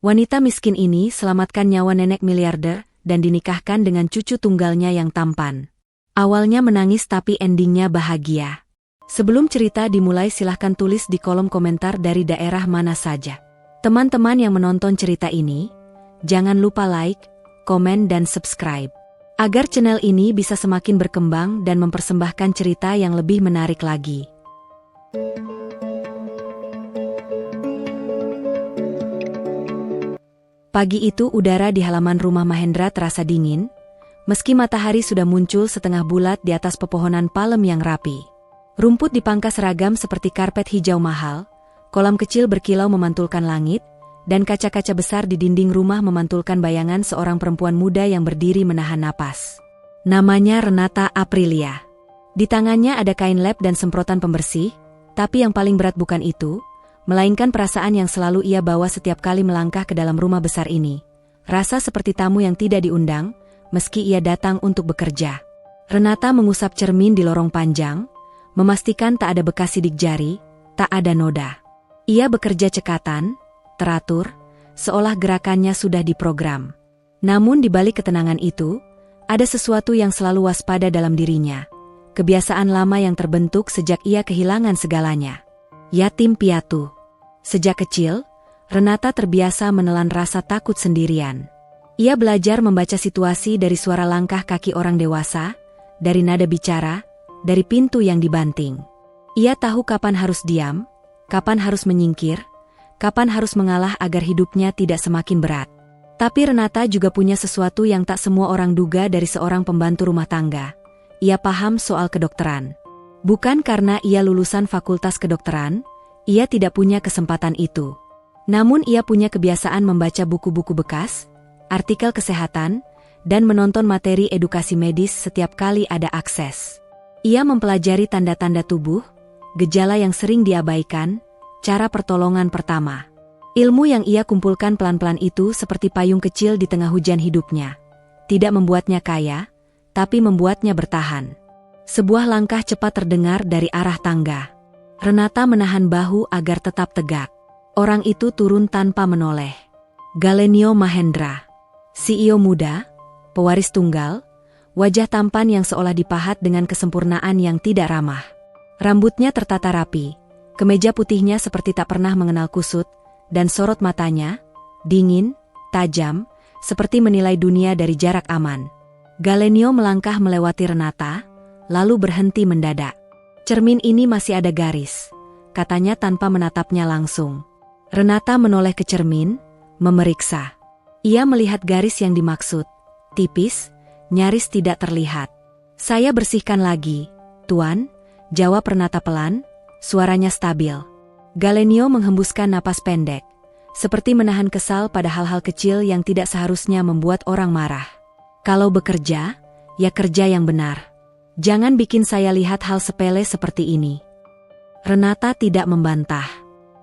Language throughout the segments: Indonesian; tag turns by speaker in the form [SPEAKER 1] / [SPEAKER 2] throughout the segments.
[SPEAKER 1] Wanita miskin ini selamatkan nyawa nenek miliarder dan dinikahkan dengan cucu tunggalnya yang tampan. Awalnya menangis tapi endingnya bahagia. Sebelum cerita dimulai silahkan tulis di kolom komentar dari daerah mana saja. Teman-teman yang menonton cerita ini, jangan lupa like, komen dan subscribe. Agar channel ini bisa semakin berkembang dan mempersembahkan cerita yang lebih menarik lagi. Pagi itu udara di halaman rumah Mahendra terasa dingin, meski matahari sudah muncul setengah bulat di atas pepohonan palem yang rapi. Rumput dipangkas ragam seperti karpet hijau mahal, kolam kecil berkilau memantulkan langit, dan kaca-kaca besar di dinding rumah memantulkan bayangan seorang perempuan muda yang berdiri menahan napas. Namanya Renata Aprilia. Di tangannya ada kain lap dan semprotan pembersih, tapi yang paling berat bukan itu, melainkan perasaan yang selalu ia bawa setiap kali melangkah ke dalam rumah besar ini. Rasa seperti tamu yang tidak diundang, meski ia datang untuk bekerja. Renata mengusap cermin di lorong panjang, memastikan tak ada bekas sidik jari, tak ada noda. Ia bekerja cekatan, teratur, seolah gerakannya sudah diprogram. Namun di balik ketenangan itu, ada sesuatu yang selalu waspada dalam dirinya. Kebiasaan lama yang terbentuk sejak ia kehilangan segalanya. Yatim piatu. Sejak kecil, Renata terbiasa menelan rasa takut sendirian. Ia belajar membaca situasi dari suara langkah kaki orang dewasa, dari nada bicara, dari pintu yang dibanting. Ia tahu kapan harus diam, kapan harus menyingkir, kapan harus mengalah agar hidupnya tidak semakin berat. Tapi Renata juga punya sesuatu yang tak semua orang duga dari seorang pembantu rumah tangga. Ia paham soal kedokteran. Bukan karena ia lulusan fakultas kedokteran, ia tidak punya kesempatan itu. Namun ia punya kebiasaan membaca buku-buku bekas, artikel kesehatan, dan menonton materi edukasi medis setiap kali ada akses. Ia mempelajari tanda-tanda tubuh, gejala yang sering diabaikan, cara pertolongan pertama. Ilmu yang ia kumpulkan pelan-pelan itu seperti payung kecil di tengah hujan hidupnya. Tidak membuatnya kaya, tapi membuatnya bertahan. Sebuah langkah cepat terdengar dari arah tangga. Renata menahan bahu agar tetap tegak. Orang itu turun tanpa menoleh. Galenio Mahendra. CEO muda, pewaris tunggal, wajah tampan yang seolah dipahat dengan kesempurnaan yang tidak ramah. Rambutnya tertata rapi, kemeja putihnya seperti tak pernah mengenal kusut, dan sorot matanya, dingin, tajam, seperti menilai dunia dari jarak aman. Galenio melangkah melewati Renata, lalu berhenti mendadak. Cermin ini masih ada garis, katanya tanpa menatapnya langsung. Renata menoleh ke cermin, memeriksa. Ia melihat garis yang dimaksud, tipis, nyaris tidak terlihat. Saya bersihkan lagi, Tuan, jawab Renata pelan, suaranya stabil. Galenio menghembuskan napas pendek, seperti menahan kesal pada hal-hal kecil yang tidak seharusnya membuat orang marah. Kalau bekerja, ya kerja yang benar. Jangan bikin saya lihat hal sepele seperti ini. Renata tidak membantah.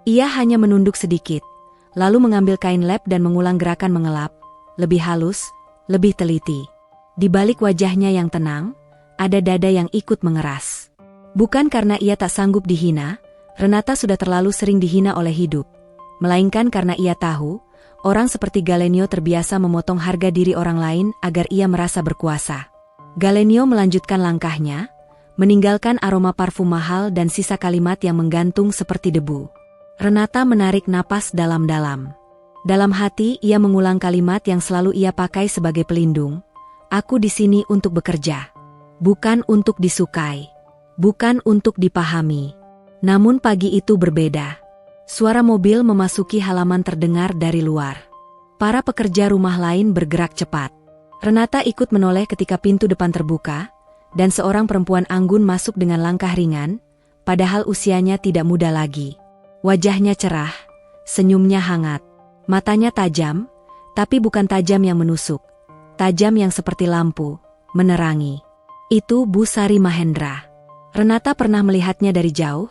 [SPEAKER 1] Ia hanya menunduk sedikit, lalu mengambil kain lap dan mengulang gerakan mengelap, lebih halus, lebih teliti. Di balik wajahnya yang tenang, ada dada yang ikut mengeras. Bukan karena ia tak sanggup dihina, Renata sudah terlalu sering dihina oleh hidup. Melainkan karena ia tahu, orang seperti Galenio terbiasa memotong harga diri orang lain agar ia merasa berkuasa. Galenio melanjutkan langkahnya, meninggalkan aroma parfum mahal dan sisa kalimat yang menggantung seperti debu. Renata menarik napas dalam-dalam. Dalam hati ia mengulang kalimat yang selalu ia pakai sebagai pelindung. Aku di sini untuk bekerja. Bukan untuk disukai. Bukan untuk dipahami. Namun pagi itu berbeda. Suara mobil memasuki halaman terdengar dari luar. Para pekerja rumah lain bergerak cepat. Renata ikut menoleh ketika pintu depan terbuka, dan seorang perempuan anggun masuk dengan langkah ringan, padahal usianya tidak muda lagi. Wajahnya cerah, senyumnya hangat, matanya tajam, tapi bukan tajam yang menusuk, tajam yang seperti lampu, menerangi. Itu Bu Sari Mahendra. Renata pernah melihatnya dari jauh,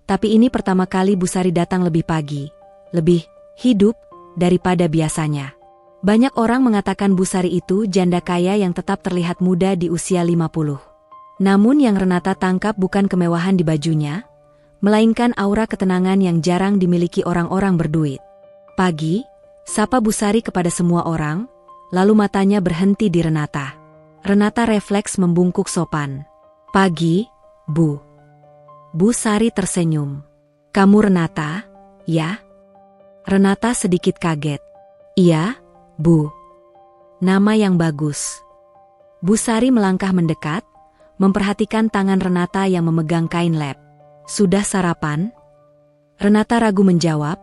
[SPEAKER 1] tapi ini pertama kali Bu Sari datang lebih pagi, lebih hidup daripada biasanya. Banyak orang mengatakan Bu Sari itu janda kaya yang tetap terlihat muda di usia 50. Namun yang Renata tangkap bukan kemewahan di bajunya, melainkan aura ketenangan yang jarang dimiliki orang-orang berduit. Pagi, Sapa Bu Sari kepada semua orang, lalu matanya berhenti di Renata. Renata refleks membungkuk sopan. "Pagi, Bu." Bu Sari tersenyum. "Kamu Renata, ya?" Renata sedikit kaget. "Iya, Bu." "Nama yang bagus." Bu Sari melangkah mendekat, memperhatikan tangan Renata yang memegang kain lap. "Sudah sarapan?" Renata ragu menjawab,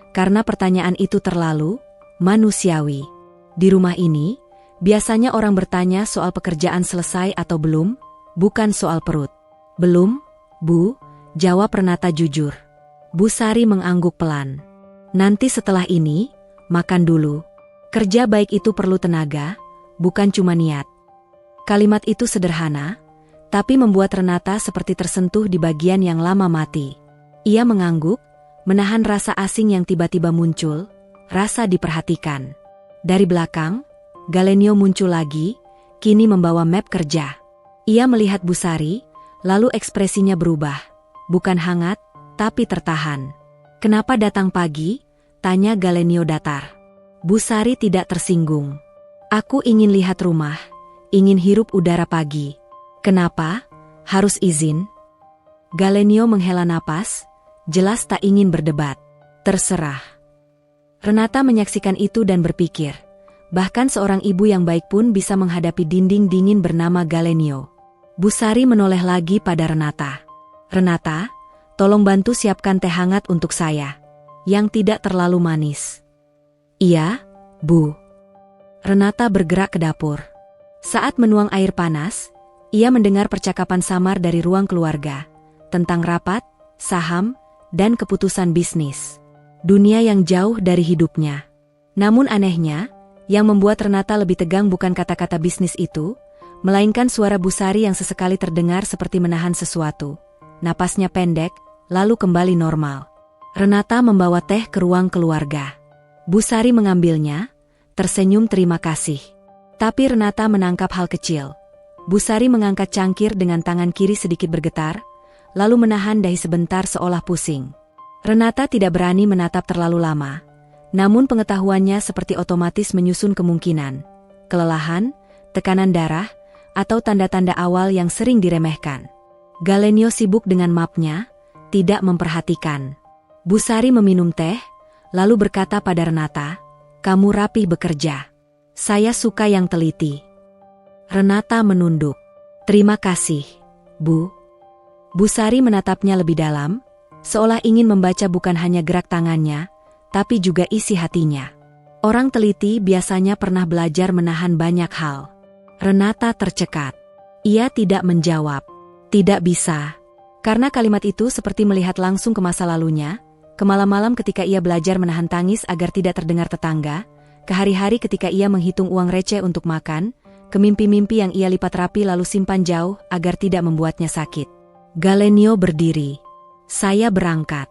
[SPEAKER 1] karena pertanyaan itu terlalu manusiawi. Di rumah ini, biasanya orang bertanya soal pekerjaan selesai atau belum, bukan soal perut. "Belum, Bu," jawab Renata jujur. Bu Sari mengangguk pelan. "Nanti setelah ini, makan dulu. Kerja baik itu perlu tenaga, bukan cuma niat." Kalimat itu sederhana, tapi membuat Renata seperti tersentuh di bagian yang lama mati. Ia mengangguk, menahan rasa asing yang tiba-tiba muncul, rasa diperhatikan. Dari belakang, Galenio muncul lagi, kini membawa map kerja. Ia melihat Bu Sari, lalu ekspresinya berubah. Bukan hangat, tapi tertahan. "Kenapa datang pagi?" tanya Galenio datar. Bu Sari tidak tersinggung. "Aku ingin lihat rumah, ingin hirup udara pagi." "Kenapa? Harus izin?" Galenio menghela napas, jelas tak ingin berdebat. "Terserah." Renata menyaksikan itu dan berpikir, bahkan seorang ibu yang baik pun bisa menghadapi dinding dingin bernama Galenio. Bu Sari menoleh lagi pada Renata. "Renata, tolong bantu siapkan teh hangat untuk saya. Yang tidak terlalu manis." "Iya, Bu." Renata bergerak ke dapur. Saat menuang air panas, ia mendengar percakapan samar dari ruang keluarga, tentang rapat, saham, dan keputusan bisnis. Dunia yang jauh dari hidupnya. Namun anehnya, yang membuat Renata lebih tegang bukan kata-kata bisnis itu, melainkan suara Bu Sari yang sesekali terdengar seperti menahan sesuatu. Napasnya pendek, lalu kembali normal. Renata membawa teh ke ruang keluarga. Bu Sari mengambilnya, tersenyum terima kasih. Tapi Renata menangkap hal kecil. Bu Sari mengangkat cangkir dengan tangan kiri sedikit bergetar, lalu menahan dahi sebentar seolah pusing. Renata tidak berani menatap terlalu lama, namun pengetahuannya seperti otomatis menyusun kemungkinan, kelelahan, tekanan darah, atau tanda-tanda awal yang sering diremehkan. Galenio sibuk dengan mapnya, tidak memperhatikan. Bu Sari meminum teh, lalu berkata pada Renata, "Kamu rapih bekerja. Saya suka yang teliti." Renata menunduk. "Terima kasih, Bu." Bu Sari menatapnya lebih dalam, seolah ingin membaca bukan hanya gerak tangannya, tapi juga isi hatinya. Orang teliti biasanya pernah belajar menahan banyak hal. Renata tercekat. Ia tidak menjawab. Tidak bisa. Karena kalimat itu seperti melihat langsung ke masa lalunya, ke malam-malam ketika ia belajar menahan tangis agar tidak terdengar tetangga, ke hari-hari ketika ia menghitung uang receh untuk makan, ke mimpi-mimpi yang ia lipat rapi lalu simpan jauh agar tidak membuatnya sakit. Galenio berdiri. "Saya berangkat."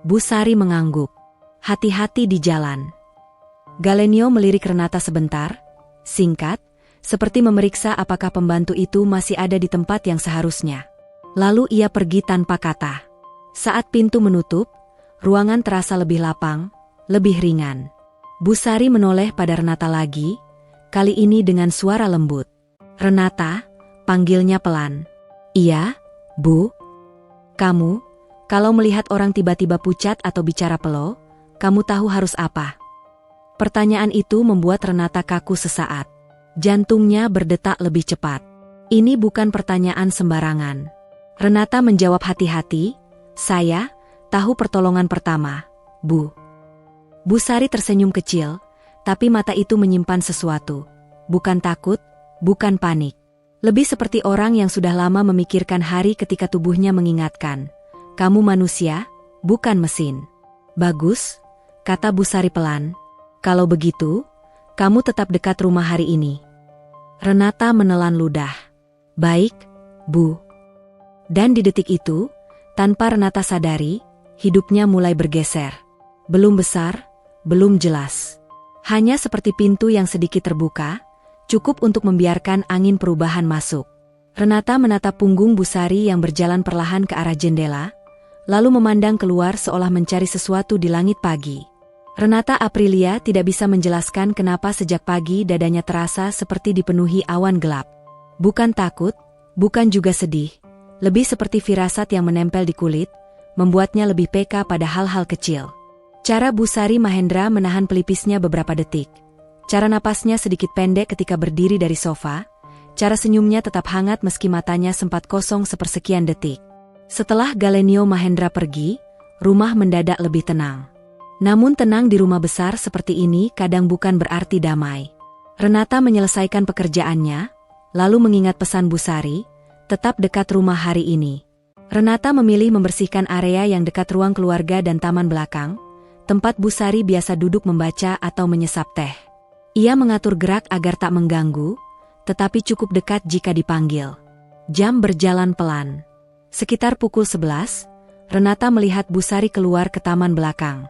[SPEAKER 1] Bu Sari mengangguk. "Hati-hati di jalan." Galenio melirik Renata sebentar, singkat, seperti memeriksa apakah pembantu itu masih ada di tempat yang seharusnya. Lalu ia pergi tanpa kata. Saat pintu menutup, ruangan terasa lebih lapang, lebih ringan. Bu Sari menoleh pada Renata lagi, kali ini dengan suara lembut. "Renata," panggilnya pelan. "Iya, Bu." "Kamu, kalau melihat orang tiba-tiba pucat atau bicara pelo, kamu tahu harus apa?" Pertanyaan itu membuat Renata kaku sesaat. Jantungnya berdetak lebih cepat. Ini bukan pertanyaan sembarangan. Renata menjawab hati-hati, "Saya tahu pertolongan pertama, Bu." Bu Sari tersenyum kecil, tapi mata itu menyimpan sesuatu. Bukan takut, bukan panik. Lebih seperti orang yang sudah lama memikirkan hari ketika tubuhnya mengingatkan. "Kamu manusia, bukan mesin." "Bagus," kata Bu Sari pelan. "Kalau begitu, kamu tetap dekat rumah hari ini." Renata menelan ludah. "Baik, Bu." Dan di detik itu, tanpa Renata sadari, hidupnya mulai bergeser. Belum besar, belum jelas. Hanya seperti pintu yang sedikit terbuka, cukup untuk membiarkan angin perubahan masuk. Renata menatap punggung Bu Sari yang berjalan perlahan ke arah jendela, lalu memandang keluar seolah mencari sesuatu di langit pagi. Renata Aprilia tidak bisa menjelaskan kenapa sejak pagi dadanya terasa seperti dipenuhi awan gelap. Bukan takut, bukan juga sedih. Lebih seperti firasat yang menempel di kulit, membuatnya lebih peka pada hal-hal kecil. Cara Busari Mahendra menahan pelipisnya beberapa detik. Cara napasnya sedikit pendek ketika berdiri dari sofa. Cara senyumnya tetap hangat meski matanya sempat kosong sepersekian detik. Setelah Galenio Mahendra pergi, rumah mendadak lebih tenang. Namun tenang di rumah besar seperti ini kadang bukan berarti damai. Renata menyelesaikan pekerjaannya, lalu mengingat pesan Busari, tetap dekat rumah hari ini. Renata memilih membersihkan area yang dekat ruang keluarga dan taman belakang, tempat Busari biasa duduk membaca atau menyesap teh. Ia mengatur gerak agar tak mengganggu, tetapi cukup dekat jika dipanggil. Jam berjalan pelan. Sekitar pukul 11, Renata melihat Busari keluar ke taman belakang.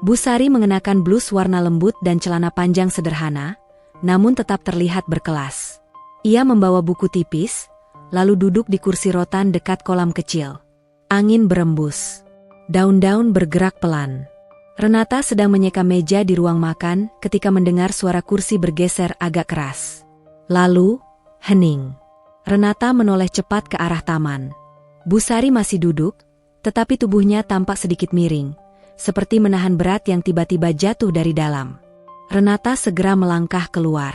[SPEAKER 1] Busari mengenakan blus warna lembut dan celana panjang sederhana, namun tetap terlihat berkelas. Ia membawa buku tipis, lalu duduk di kursi rotan dekat kolam kecil. Angin berembus. Daun-daun bergerak pelan. Renata sedang menyeka meja di ruang makan ketika mendengar suara kursi bergeser agak keras. Lalu, hening. Renata menoleh cepat ke arah taman. Busari masih duduk, tetapi tubuhnya tampak sedikit miring, seperti menahan berat yang tiba-tiba jatuh dari dalam. Renata segera melangkah keluar.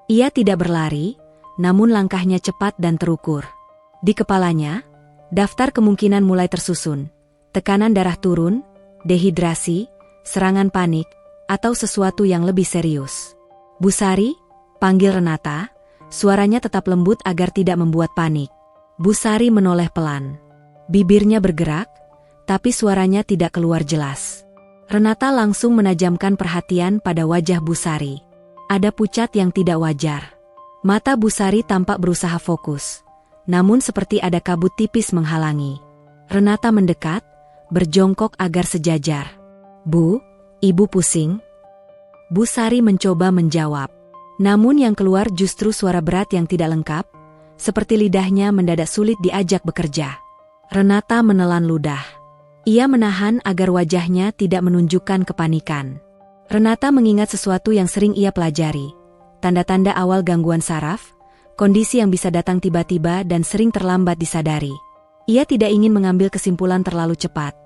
[SPEAKER 1] Ia tidak berlari, namun langkahnya cepat dan terukur. Di kepalanya, daftar kemungkinan mulai tersusun. Tekanan darah turun, dehidrasi, serangan panik, atau sesuatu yang lebih serius. Busari, panggil Renata, suaranya tetap lembut agar tidak membuat panik. Busari menoleh pelan. Bibirnya bergerak, tapi suaranya tidak keluar jelas. Renata langsung menajamkan perhatian pada wajah Busari. Ada pucat yang tidak wajar. Mata Busari tampak berusaha fokus, namun seperti ada kabut tipis menghalangi. Renata mendekat, berjongkok agar sejajar. "Bu, ibu pusing?" Busari mencoba menjawab. Namun yang keluar justru suara berat yang tidak lengkap, seperti lidahnya mendadak sulit diajak bekerja. Renata menelan ludah. Ia menahan agar wajahnya tidak menunjukkan kepanikan. Renata mengingat sesuatu yang sering ia pelajari. Tanda-tanda awal gangguan saraf, kondisi yang bisa datang tiba-tiba dan sering terlambat disadari. Ia tidak ingin mengambil kesimpulan terlalu cepat,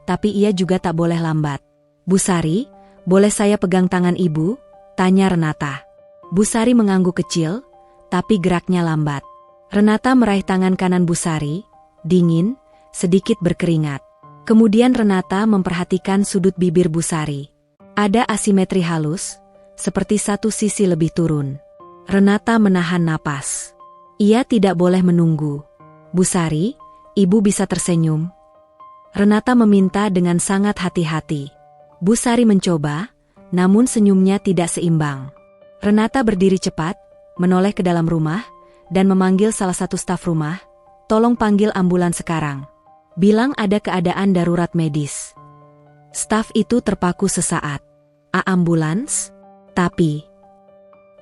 [SPEAKER 1] tapi ia juga tak boleh lambat. "Busari, boleh saya pegang tangan ibu?" tanya Renata. Busari mengangguk kecil, tapi geraknya lambat. Renata meraih tangan kanan Busari, dingin, sedikit berkeringat. Kemudian Renata memperhatikan sudut bibir Busari. Ada asimetri halus, seperti satu sisi lebih turun. Renata menahan napas. Ia tidak boleh menunggu. "Busari, ibu bisa tersenyum?" Renata meminta dengan sangat hati-hati. Busari mencoba, namun senyumnya tidak seimbang. Renata berdiri cepat, menoleh ke dalam rumah, dan memanggil salah satu staf rumah, "Tolong panggil ambulans sekarang. Bilang ada keadaan darurat medis." Staf itu terpaku sesaat. Ambulans? Tapi...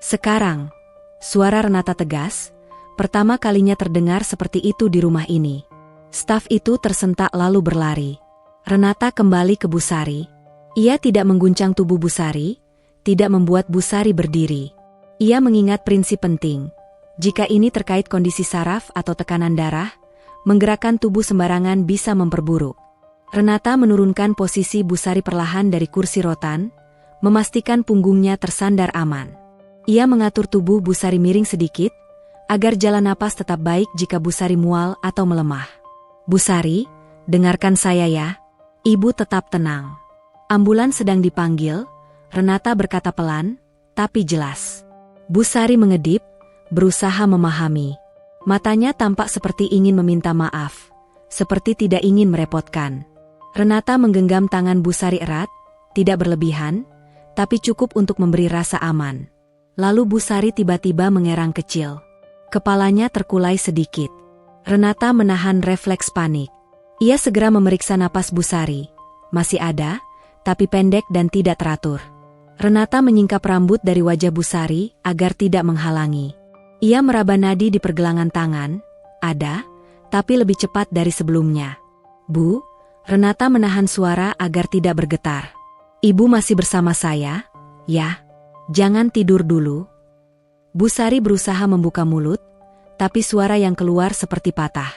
[SPEAKER 1] Sekarang, suara Renata tegas, pertama kalinya terdengar seperti itu di rumah ini. Staf itu tersentak lalu berlari. Renata kembali ke Busari. Ia tidak mengguncang tubuh Busari, tidak membuat Busari berdiri. Ia mengingat prinsip penting. Jika ini terkait kondisi saraf atau tekanan darah, menggerakkan tubuh sembarangan bisa memperburuk. Renata menurunkan posisi Busari perlahan dari kursi rotan, memastikan punggungnya tersandar aman. Ia mengatur tubuh Busari miring sedikit, agar jalan napas tetap baik jika Busari mual atau melemah. "Busari, dengarkan saya ya. Ibu tetap tenang." Ambulans sedang dipanggil, Renata berkata pelan, tapi jelas. Busari mengedip, berusaha memahami. Matanya tampak seperti ingin meminta maaf, seperti tidak ingin merepotkan. Renata menggenggam tangan Busari erat, tidak berlebihan, tapi cukup untuk memberi rasa aman. Lalu Busari tiba-tiba mengerang kecil. Kepalanya terkulai sedikit. Renata menahan refleks panik. Ia segera memeriksa napas Busari. Masih ada, tapi pendek dan tidak teratur. Renata menyingkap rambut dari wajah Busari agar tidak menghalangi. Ia meraba nadi di pergelangan tangan, ada, tapi lebih cepat dari sebelumnya. "Bu," Renata menahan suara agar tidak bergetar. Ibu masih bersama saya, ya? Jangan tidur dulu. Busari berusaha membuka mulut, tapi suara yang keluar seperti patah.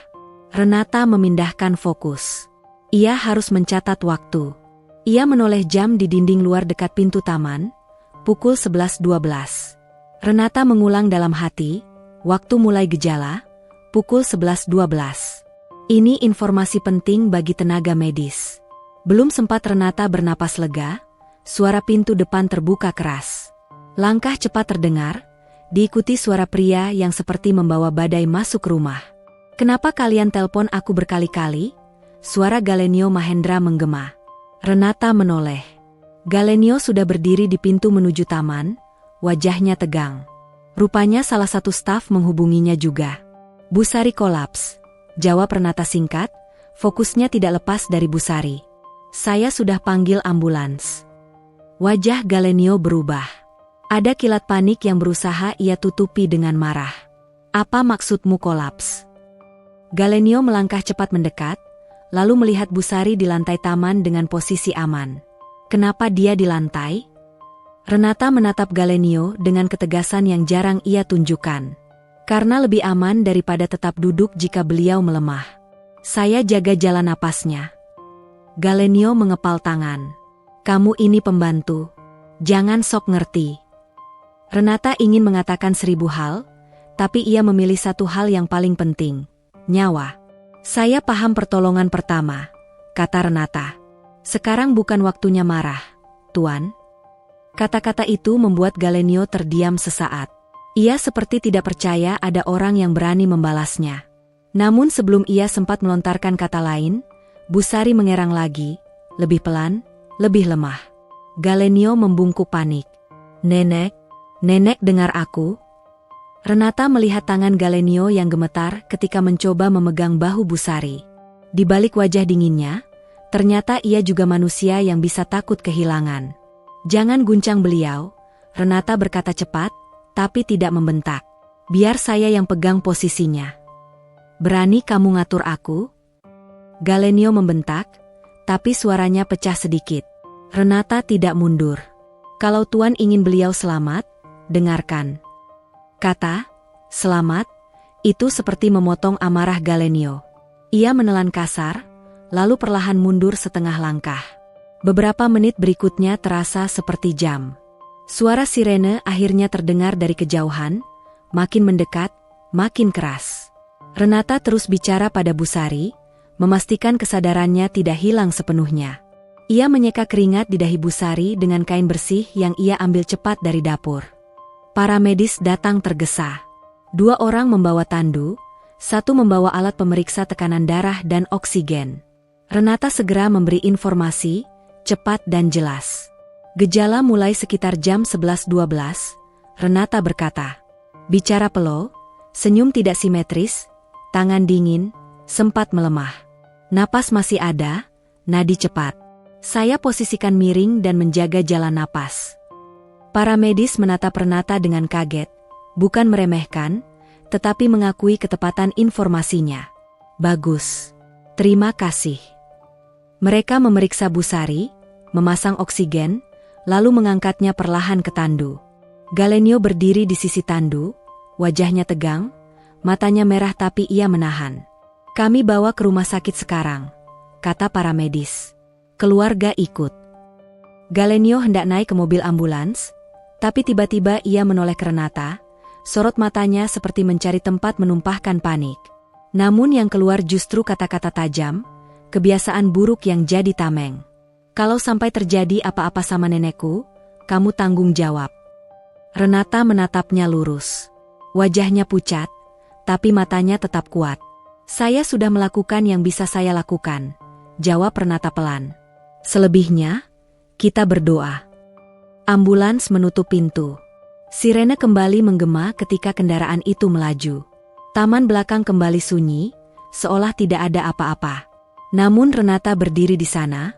[SPEAKER 1] Renata memindahkan fokus. Ia harus mencatat waktu. Ia menoleh jam di dinding luar dekat pintu taman, pukul 11.12. Renata mengulang dalam hati, waktu mulai gejala, pukul 11.12. Ini informasi penting bagi tenaga medis. Belum sempat Renata bernapas lega, suara pintu depan terbuka keras. Langkah cepat terdengar, diikuti suara pria yang seperti membawa badai masuk rumah. "Kenapa kalian telpon aku berkali-kali?" Suara Galenio Mahendra menggema. Renata menoleh. Galenio sudah berdiri di pintu menuju taman, wajahnya tegang. Rupanya salah satu staf menghubunginya juga. "Busari kolaps," jawab Renata singkat, fokusnya tidak lepas dari Busari. "Saya sudah panggil ambulans." Wajah Galenio berubah. Ada kilat panik yang berusaha ia tutupi dengan marah. "Apa maksudmu kolaps?" Galenio melangkah cepat mendekat, lalu melihat Busari di lantai taman dengan posisi aman. "Kenapa dia di lantai?" Renata menatap Galenio dengan ketegasan yang jarang ia tunjukkan. "Karena lebih aman daripada tetap duduk jika beliau melemah. Saya jaga jalan napasnya." Galenio mengepal tangan. "Kamu ini pembantu. Jangan sok ngerti." Renata ingin mengatakan 1000 hal, tapi ia memilih satu hal yang paling penting, nyawa. "Saya paham pertolongan pertama," kata Renata. "Sekarang bukan waktunya marah, Tuan." Kata-kata itu membuat Galenio terdiam sesaat. Ia seperti tidak percaya ada orang yang berani membalasnya. Namun sebelum ia sempat melontarkan kata lain, Busari mengerang lagi, lebih pelan, lebih lemah. Galenio membungkuk panik. Nenek dengar aku?" Renata melihat tangan Galenio yang gemetar ketika mencoba memegang bahu Busari. Di balik wajah dinginnya, ternyata ia juga manusia yang bisa takut kehilangan. "Jangan guncang beliau," Renata berkata cepat, tapi tidak membentak. "Biar saya yang pegang posisinya." "Berani kamu ngatur aku?" Galenio membentak, tapi suaranya pecah sedikit. Renata tidak mundur. "Kalau Tuan ingin beliau selamat, dengarkan." Kata "selamat" itu seperti memotong amarah Galenio. Ia menelan kasar, lalu perlahan mundur setengah langkah. Beberapa menit berikutnya terasa seperti jam. Suara sirene akhirnya terdengar dari kejauhan, makin mendekat, makin keras. Renata terus bicara pada Busari, memastikan kesadarannya tidak hilang sepenuhnya. Ia menyeka keringat di dahi Busari dengan kain bersih yang ia ambil cepat dari dapur. Para medis datang tergesa. 2 orang membawa tandu, 1 membawa alat pemeriksa tekanan darah dan oksigen. Renata segera memberi informasi, cepat dan jelas. "Gejala mulai sekitar jam 11.12, Renata berkata. "Bicara peluh, senyum tidak simetris, tangan dingin, sempat melemah. Napas masih ada, nadi cepat. Saya posisikan miring dan menjaga jalan napas." Para medis menatap Renata dengan kaget, bukan meremehkan, tetapi mengakui ketepatan informasinya. "Bagus. Terima kasih." Mereka memeriksa Busari, memasang oksigen, lalu mengangkatnya perlahan ke tandu. Galenio berdiri di sisi tandu, wajahnya tegang, matanya merah tapi ia menahan. "Kami bawa ke rumah sakit sekarang," kata para medis. Keluarga ikut. Galenio hendak naik ke mobil ambulans, tapi tiba-tiba ia menoleh ke Renata, sorot matanya seperti mencari tempat menumpahkan panik. Namun yang keluar justru kata-kata tajam, kebiasaan buruk yang jadi tameng. "Kalau sampai terjadi apa-apa sama nenekku, kamu tanggung jawab." Renata menatapnya lurus. Wajahnya pucat, tapi matanya tetap kuat. "Saya sudah melakukan yang bisa saya lakukan," jawab Renata pelan. "Selebihnya, kita berdoa." Ambulans menutup pintu. Sirene kembali menggema ketika kendaraan itu melaju. Taman belakang kembali sunyi, seolah tidak ada apa-apa. Namun Renata berdiri di sana,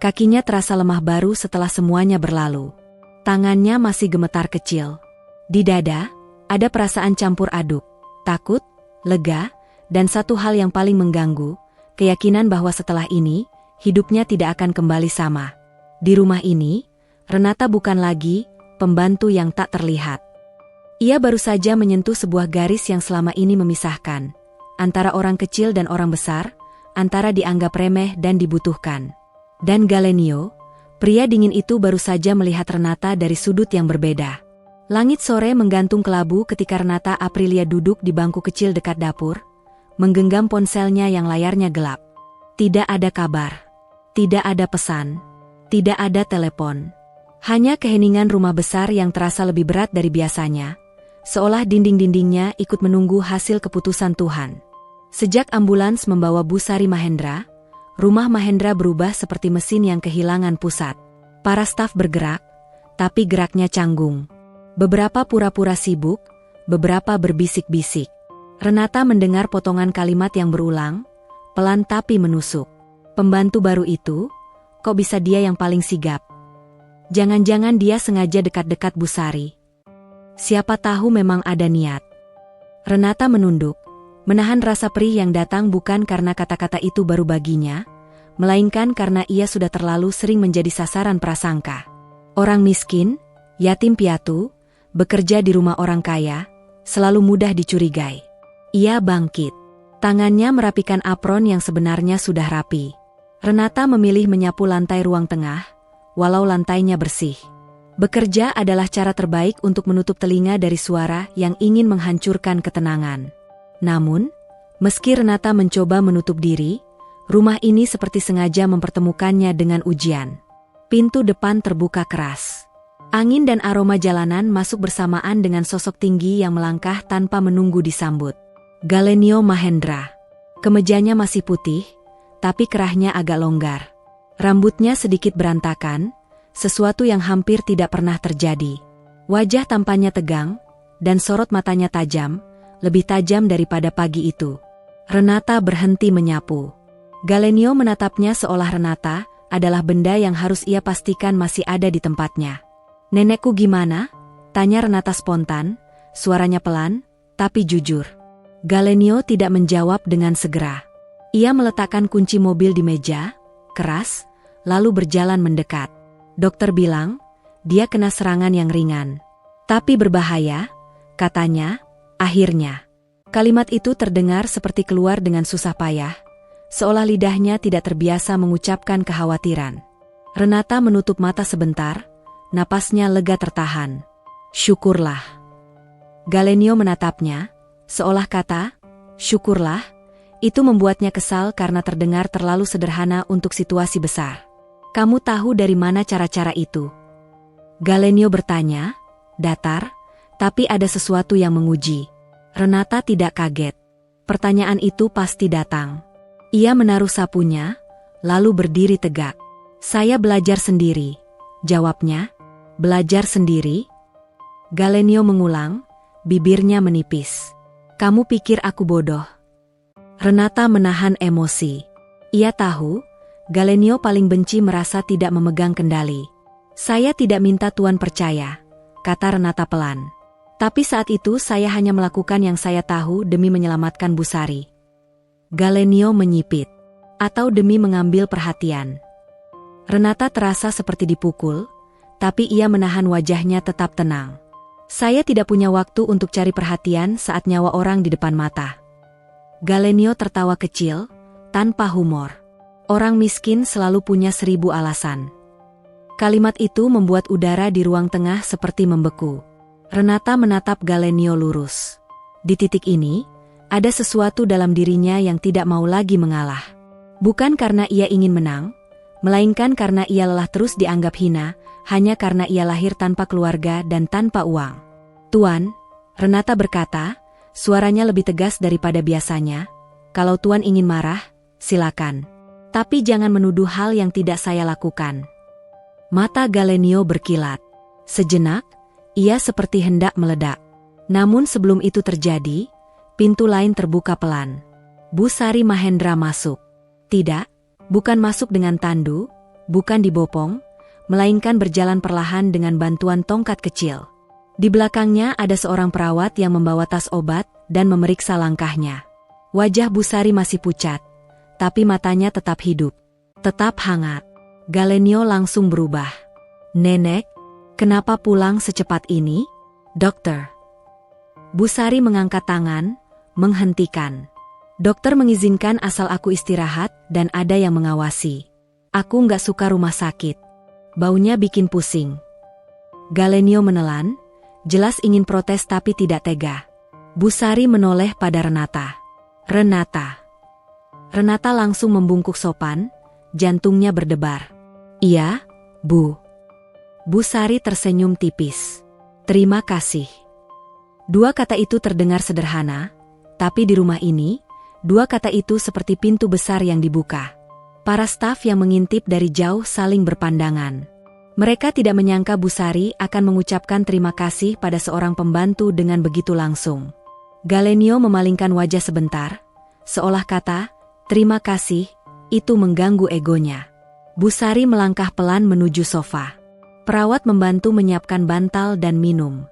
[SPEAKER 1] kakinya terasa lemah baru setelah semuanya berlalu. Tangannya masih gemetar kecil. Di dada, ada perasaan campur aduk, takut, lega, dan satu hal yang paling mengganggu, keyakinan bahwa setelah ini, hidupnya tidak akan kembali sama. Di rumah ini, Renata bukan lagi pembantu yang tak terlihat. Ia baru saja menyentuh sebuah garis yang selama ini memisahkan antara orang kecil dan orang besar, antara dianggap remeh dan dibutuhkan. Dan Galenio, pria dingin itu baru saja melihat Renata dari sudut yang berbeda. Langit sore menggantung kelabu ketika Renata Aprilia duduk di bangku kecil dekat dapur, menggenggam ponselnya yang layarnya gelap. Tidak ada kabar, tidak ada pesan, tidak ada telepon. Hanya keheningan rumah besar yang terasa lebih berat dari biasanya, seolah dinding-dindingnya ikut menunggu hasil keputusan Tuhan. Sejak ambulans membawa Bu Sari Mahendra, rumah Mahendra berubah seperti mesin yang kehilangan pusat. Para staf bergerak, tapi geraknya canggung. Beberapa pura-pura sibuk, beberapa berbisik-bisik. Renata mendengar potongan kalimat yang berulang, pelan tapi menusuk. Pembantu baru itu, kok bisa dia yang paling sigap? Jangan-jangan dia sengaja dekat-dekat Bu Sari. Siapa tahu memang ada niat. Renata menunduk, menahan rasa perih yang datang bukan karena kata-kata itu baru baginya, melainkan karena ia sudah terlalu sering menjadi sasaran prasangka. Orang miskin, yatim piatu, bekerja di rumah orang kaya, selalu mudah dicurigai. Ia bangkit. Tangannya merapikan apron yang sebenarnya sudah rapi. Renata memilih menyapu lantai ruang tengah, walau lantainya bersih. Bekerja adalah cara terbaik untuk menutup telinga dari suara yang ingin menghancurkan ketenangan. Namun, meski Renata mencoba menutup diri, rumah ini seperti sengaja mempertemukannya dengan ujian. Pintu depan terbuka keras. Angin dan aroma jalanan masuk bersamaan dengan sosok tinggi yang melangkah tanpa menunggu disambut. Galenio Mahendra. Kemejanya masih putih, tapi kerahnya agak longgar. Rambutnya sedikit berantakan, sesuatu yang hampir tidak pernah terjadi. Wajah tampannya tegang, dan sorot matanya tajam, lebih tajam daripada pagi itu. Renata berhenti menyapu. Galenio menatapnya seolah Renata adalah benda yang harus ia pastikan masih ada di tempatnya. "Nenekku gimana?" tanya Renata spontan, suaranya pelan, tapi jujur. Galenio tidak menjawab dengan segera. Ia meletakkan kunci mobil di meja, keras, lalu berjalan mendekat. Dokter bilang, dia kena serangan yang ringan. Tapi berbahaya, katanya, akhirnya. Kalimat itu terdengar seperti keluar dengan susah payah, seolah lidahnya tidak terbiasa mengucapkan kekhawatiran. Renata menutup mata sebentar, napasnya lega tertahan. "Syukurlah." Galenio menatapnya, seolah kata, "Syukurlah," itu membuatnya kesal karena terdengar terlalu sederhana untuk situasi besar. "Kamu tahu dari mana cara-cara itu?" Galenio bertanya, datar, tapi ada sesuatu yang menguji. Renata tidak kaget. Pertanyaan itu pasti datang. Ia menaruh sapunya, lalu berdiri tegak. "Saya belajar sendiri," jawabnya. "Belajar sendiri?" Galenio mengulang, bibirnya menipis. "Kamu pikir aku bodoh?" Renata menahan emosi. Ia tahu, Galenio paling benci merasa tidak memegang kendali. "Saya tidak minta Tuan percaya," kata Renata pelan. "Tapi saat itu saya hanya melakukan yang saya tahu demi menyelamatkan Bu Sari." Galenio menyipit. "Atau demi mengambil perhatian?" Renata terasa seperti dipukul, tapi ia menahan wajahnya tetap tenang. "Saya tidak punya waktu untuk cari perhatian saat nyawa orang di depan mata." Galenio tertawa kecil, tanpa humor. Orang miskin selalu punya 1000 alasan. Kalimat itu membuat udara di ruang tengah seperti membeku. Renata menatap Galenio lurus. Di titik ini, ada sesuatu dalam dirinya yang tidak mau lagi mengalah. Bukan karena ia ingin menang, melainkan karena ia lelah terus dianggap hina, hanya karena ia lahir tanpa keluarga dan tanpa uang. "Tuan," Renata berkata, suaranya lebih tegas daripada biasanya, "kalau Tuan ingin marah, silakan. Tapi jangan menuduh hal yang tidak saya lakukan." Mata Galenio berkilat. Sejenak, ia seperti hendak meledak. Namun sebelum itu terjadi, pintu lain terbuka pelan. Bu Sari Mahendra masuk. Tidak, bukan masuk dengan tandu, bukan dibopong, melainkan berjalan perlahan dengan bantuan tongkat kecil. Di belakangnya ada seorang perawat yang membawa tas obat dan memeriksa langkahnya. Wajah Bu Sari masih pucat, tapi matanya tetap hidup, tetap hangat. Galenio langsung berubah. "Nenek, kenapa pulang secepat ini?" "Dokter." Bu Sari mengangkat tangan, menghentikan. "Dokter mengizinkan asal aku istirahat dan ada yang mengawasi. Aku nggak suka rumah sakit. Baunya bikin pusing." Galenio menelan, jelas ingin protes tapi tidak tega. Bu Sari menoleh pada Renata. "Renata." Renata langsung membungkuk sopan, jantungnya berdebar. "Iya, Bu." Bu Sari tersenyum tipis. "Terima kasih." Dua kata itu terdengar sederhana, tapi di rumah ini, dua kata itu seperti pintu besar yang dibuka. Para staf yang mengintip dari jauh saling berpandangan. Mereka tidak menyangka Bu Sari akan mengucapkan terima kasih pada seorang pembantu dengan begitu langsung. Galenio memalingkan wajah sebentar, seolah kata, "Terima kasih," itu mengganggu egonya. Bu Sari melangkah pelan menuju sofa. Perawat membantu menyiapkan bantal dan minum.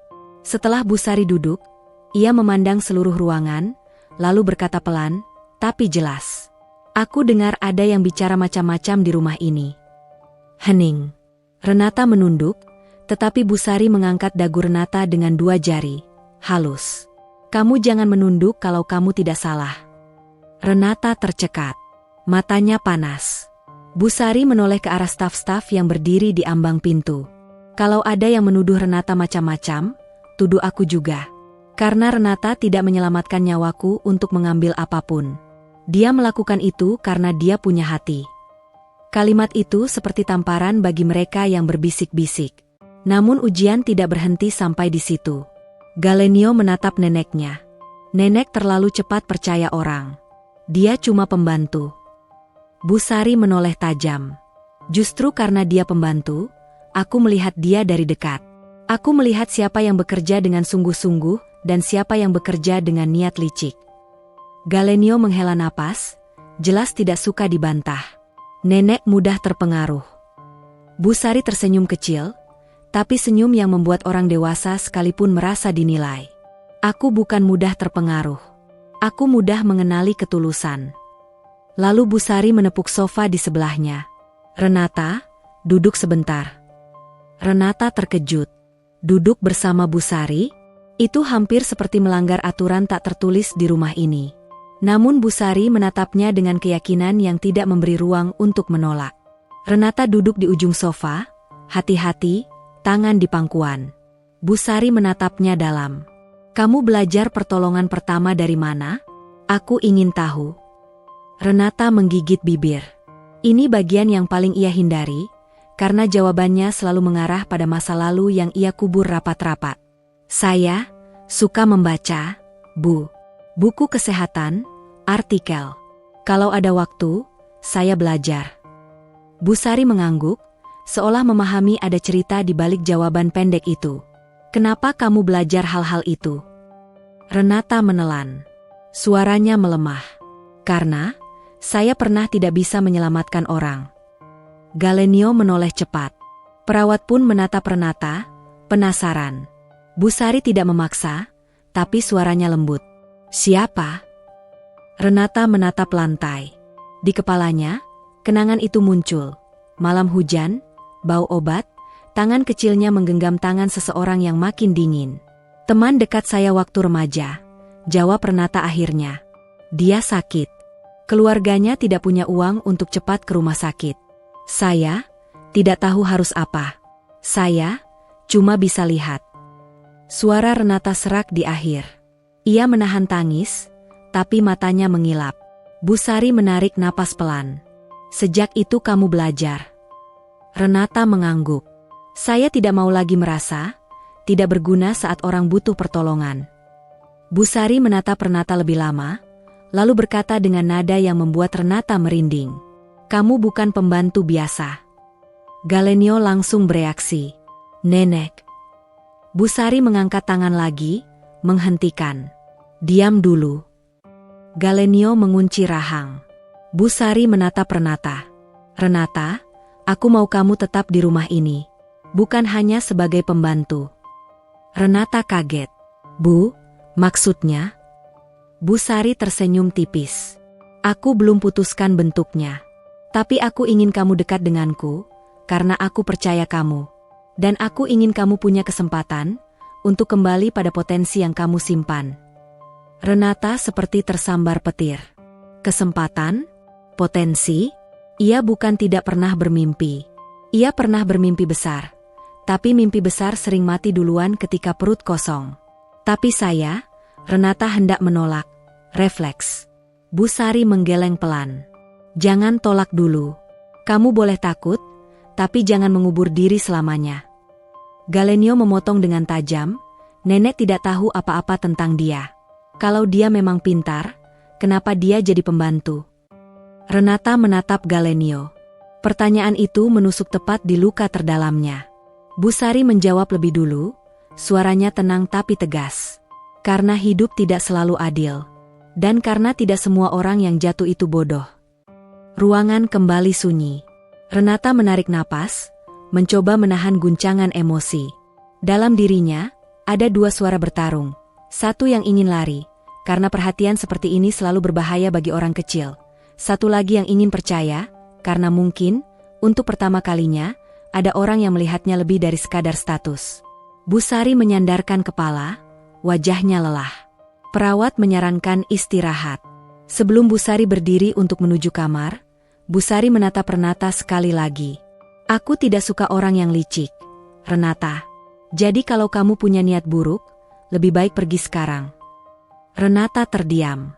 [SPEAKER 1] Setelah Bu Sari duduk, ia memandang seluruh ruangan, lalu berkata pelan, tapi jelas. "Aku dengar ada yang bicara macam-macam di rumah ini." Hening. Renata menunduk, tetapi Bu Sari mengangkat dagu Renata dengan dua jari, halus. "Kamu jangan menunduk kalau kamu tidak salah." Renata tercekat. Matanya panas. Bu Sari menoleh ke arah staf-staf yang berdiri di ambang pintu. "Kalau ada yang menuduh Renata macam-macam, tuduh aku juga. Karena Renata tidak menyelamatkan nyawaku untuk mengambil apapun. Dia melakukan itu karena dia punya hati." Kalimat itu seperti tamparan bagi mereka yang berbisik-bisik. Namun ujian tidak berhenti sampai di situ. Galenio menatap neneknya. Nenek terlalu cepat percaya orang. Dia cuma pembantu. Bu Sari menoleh tajam. "Justru karena dia pembantu, aku melihat dia dari dekat. Aku melihat siapa yang bekerja dengan sungguh-sungguh dan siapa yang bekerja dengan niat licik." Galenio menghela napas, jelas tidak suka dibantah. Nenek mudah terpengaruh. Bu Sari tersenyum kecil, tapi senyum yang membuat orang dewasa sekalipun merasa dinilai. "Aku bukan mudah terpengaruh. Aku mudah mengenali ketulusan." Lalu Bu Sari menepuk sofa di sebelahnya. "Renata, duduk sebentar." Renata terkejut. Duduk bersama Bu Sari? Itu hampir seperti melanggar aturan tak tertulis di rumah ini. Namun Bu Sari menatapnya dengan keyakinan yang tidak memberi ruang untuk menolak. Renata duduk di ujung sofa, hati-hati, tangan di pangkuan. Bu Sari menatapnya dalam. "Kamu belajar pertolongan pertama dari mana? Aku ingin tahu." Renata menggigit bibir. Ini bagian yang paling ia hindari, karena jawabannya selalu mengarah pada masa lalu yang ia kubur rapat-rapat. "Saya suka membaca, Bu. Buku kesehatan, artikel. Kalau ada waktu, saya belajar." Bu Sari mengangguk, seolah memahami ada cerita di balik jawaban pendek itu. "Kenapa kamu belajar hal-hal itu?" Renata menelan. Suaranya melemah. "Karena saya pernah tidak bisa menyelamatkan orang." Galenio menoleh cepat. Perawat pun menatap Renata, penasaran. Bu Sari tidak memaksa, tapi suaranya lembut. "Siapa?" Renata menatap lantai. Di kepalanya, kenangan itu muncul. Malam hujan, bau obat, tangan kecilnya menggenggam tangan seseorang yang makin dingin. "Teman dekat saya waktu remaja," jawab Renata akhirnya. "Dia sakit. Keluarganya tidak punya uang untuk cepat ke rumah sakit. Saya tidak tahu harus apa. Saya cuma bisa lihat." Suara Renata serak di akhir. Ia menahan tangis, tapi matanya mengilap. Bu Sari menarik napas pelan. "Sejak itu kamu belajar." Renata mengangguk. "Saya tidak mau lagi merasa tidak berguna saat orang butuh pertolongan." Bu Sari menatap Renata lebih lama, lalu berkata dengan nada yang membuat Renata merinding. "Kamu bukan pembantu biasa." Galenio langsung bereaksi. "Nenek." Bu Sari mengangkat tangan lagi, menghentikan. "Diam dulu." Galenio mengunci rahang. Bu Sari menatap Renata. "Renata, aku mau kamu tetap di rumah ini. Bukan hanya sebagai pembantu." Renata kaget. "Bu, maksudnya?" Bu Sari tersenyum tipis. "Aku belum putuskan bentuknya. Tapi aku ingin kamu dekat denganku, karena aku percaya kamu. Dan aku ingin kamu punya kesempatan untuk kembali pada potensi yang kamu simpan. Renata seperti tersambar petir. Kesempatan? Potensi? Ia bukan tidak pernah bermimpi. Ia pernah bermimpi besar. Tapi mimpi besar sering mati duluan ketika perut kosong. Tapi saya, Renata hendak menolak. Refleks. Bu Sari menggeleng pelan. Jangan tolak dulu. Kamu boleh takut, tapi jangan mengubur diri selamanya. Galenio memotong dengan tajam. Nenek tidak tahu apa-apa tentang dia. Kalau dia memang pintar, kenapa dia jadi pembantu? Renata menatap Galenio. Pertanyaan itu menusuk tepat di luka terdalamnya. Bu Sari menjawab lebih dulu, suaranya tenang tapi tegas. Karena hidup tidak selalu adil. Dan karena tidak semua orang yang jatuh itu bodoh. Ruangan kembali sunyi. Renata menarik napas, mencoba menahan guncangan emosi. Dalam dirinya, ada dua suara bertarung. Satu yang ingin lari, karena perhatian seperti ini selalu berbahaya bagi orang kecil. Satu lagi yang ingin percaya, karena mungkin, untuk pertama kalinya, ada orang yang melihatnya lebih dari sekadar status. Bu Sari menyandarkan kepala, wajahnya lelah. Perawat menyarankan istirahat. Sebelum Bu Sari berdiri untuk menuju kamar, Bu Sari menatap Renata sekali lagi. Aku tidak suka orang yang licik, Renata. Jadi kalau kamu punya niat buruk, lebih baik pergi sekarang. Renata terdiam.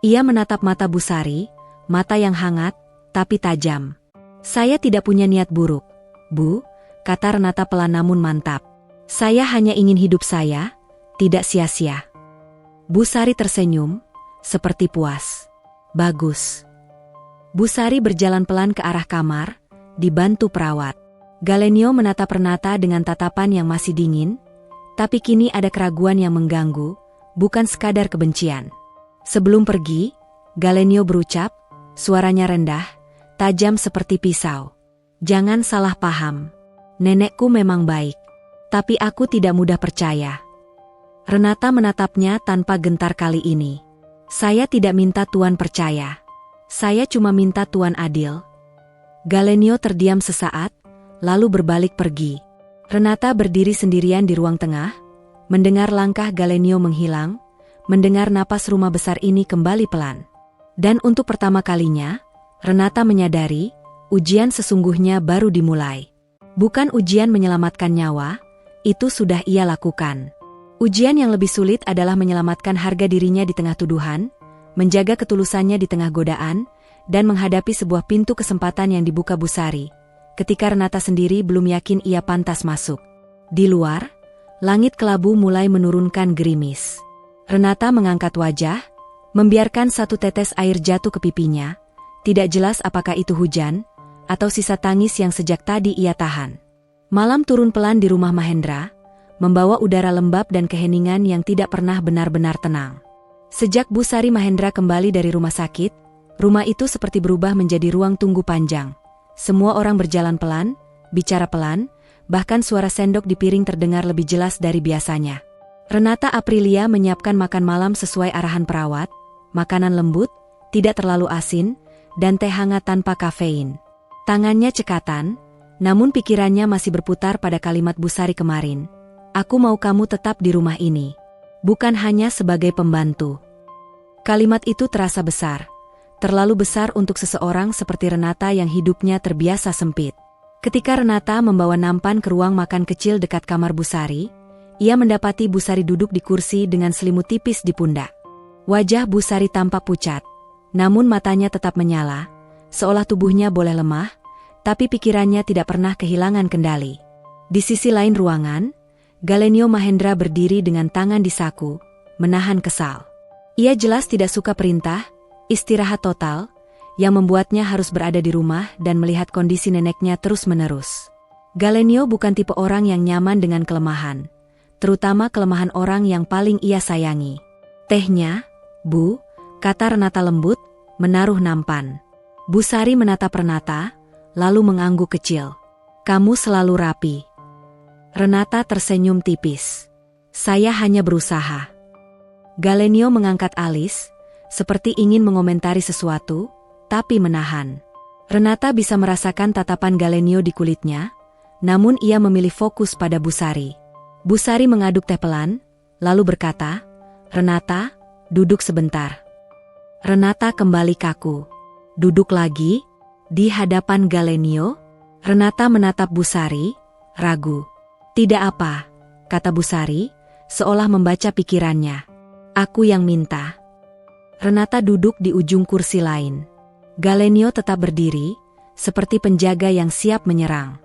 [SPEAKER 1] Ia menatap mata Bu Sari, mata yang hangat, tapi tajam. Saya tidak punya niat buruk, Bu, kata Renata pelan namun mantap. Saya hanya ingin hidup saya, tidak sia-sia. Bu Sari tersenyum, seperti puas. Bagus. Bu Sari berjalan pelan ke arah kamar, dibantu perawat. Galenio menatap Renata dengan tatapan yang masih dingin, tapi kini ada keraguan yang mengganggu, bukan sekadar kebencian. Sebelum pergi, Galenio berucap, suaranya rendah, tajam seperti pisau. Jangan salah paham. Nenekku memang baik. Tapi aku tidak mudah percaya. Renata menatapnya tanpa gentar kali ini. Saya tidak minta Tuan percaya. Saya cuma minta Tuan adil. Galenio terdiam sesaat, lalu berbalik pergi. Renata berdiri sendirian di ruang tengah, mendengar langkah Galenio menghilang, mendengar napas rumah besar ini kembali pelan. Dan untuk pertama kalinya, Renata menyadari, ujian sesungguhnya baru dimulai. Bukan ujian menyelamatkan nyawa, itu sudah ia lakukan. Ujian yang lebih sulit adalah menyelamatkan harga dirinya di tengah tuduhan, menjaga ketulusannya di tengah godaan, dan menghadapi sebuah pintu kesempatan yang dibuka Bu Sari, ketika Renata sendiri belum yakin ia pantas masuk. Di luar, langit kelabu mulai menurunkan gerimis. Renata mengangkat wajah, membiarkan satu tetes air jatuh ke pipinya, tidak jelas apakah itu hujan, atau sisa tangis yang sejak tadi ia tahan. Malam turun pelan di rumah Mahendra, membawa udara lembab dan keheningan yang tidak pernah benar-benar tenang. Sejak Bu Sari Mahendra kembali dari rumah sakit, rumah itu seperti berubah menjadi ruang tunggu panjang. Semua orang berjalan pelan, bicara pelan, bahkan suara sendok di piring terdengar lebih jelas dari biasanya. Renata Aprilia menyiapkan makan malam sesuai arahan perawat, makanan lembut, tidak terlalu asin, dan teh hangat tanpa kafein. Tangannya cekatan, namun pikirannya masih berputar pada kalimat Bu Sari kemarin. Aku mau kamu tetap di rumah ini. Bukan hanya sebagai pembantu. Kalimat itu terasa besar. Terlalu besar untuk seseorang seperti Renata yang hidupnya terbiasa sempit. Ketika Renata membawa nampan ke ruang makan kecil dekat kamar Bu Sari, ia mendapati Bu Sari duduk di kursi dengan selimut tipis di pundak. Wajah Bu Sari tampak pucat, namun matanya tetap menyala, seolah tubuhnya boleh lemah, tapi pikirannya tidak pernah kehilangan kendali. Di sisi lain ruangan, Galenio Mahendra berdiri dengan tangan di saku, menahan kesal. Ia jelas tidak suka perintah, istirahat total, yang membuatnya harus berada di rumah dan melihat kondisi neneknya terus-menerus. Galenio bukan tipe orang yang nyaman dengan kelemahan, terutama kelemahan orang yang paling ia sayangi. Tehnya, Bu, kata Renata lembut, menaruh nampan. Bu Sari menatap Renata, lalu mengangguk kecil. Kamu selalu rapi. Renata tersenyum tipis. Saya hanya berusaha. Galenio mengangkat alis, seperti ingin mengomentari sesuatu, tapi menahan. Renata bisa merasakan tatapan Galenio di kulitnya, namun ia memilih fokus pada Busari. Busari mengaduk teh pelan, lalu berkata, "Renata, duduk sebentar." Renata kembali kaku. Duduk lagi, di hadapan Galenio. Renata menatap Busari, ragu. "Tidak apa," kata Busari, seolah membaca pikirannya. "Aku yang minta." Renata duduk di ujung kursi lain. Galenio tetap berdiri, seperti penjaga yang siap menyerang.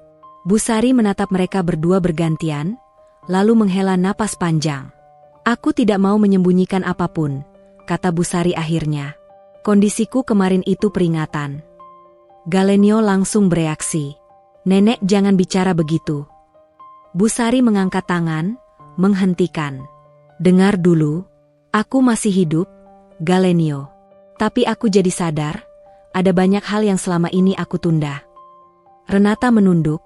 [SPEAKER 1] Busari menatap mereka berdua bergantian, lalu menghela napas panjang. "Aku tidak mau menyembunyikan apapun," kata Busari akhirnya. "Kondisiku kemarin itu peringatan." Galenio langsung bereaksi. "Nenek, jangan bicara begitu." Busari mengangkat tangan, menghentikan. "Dengar dulu, aku masih hidup, Galenio. Tapi aku jadi sadar, ada banyak hal yang selama ini aku tunda." Renata menunduk,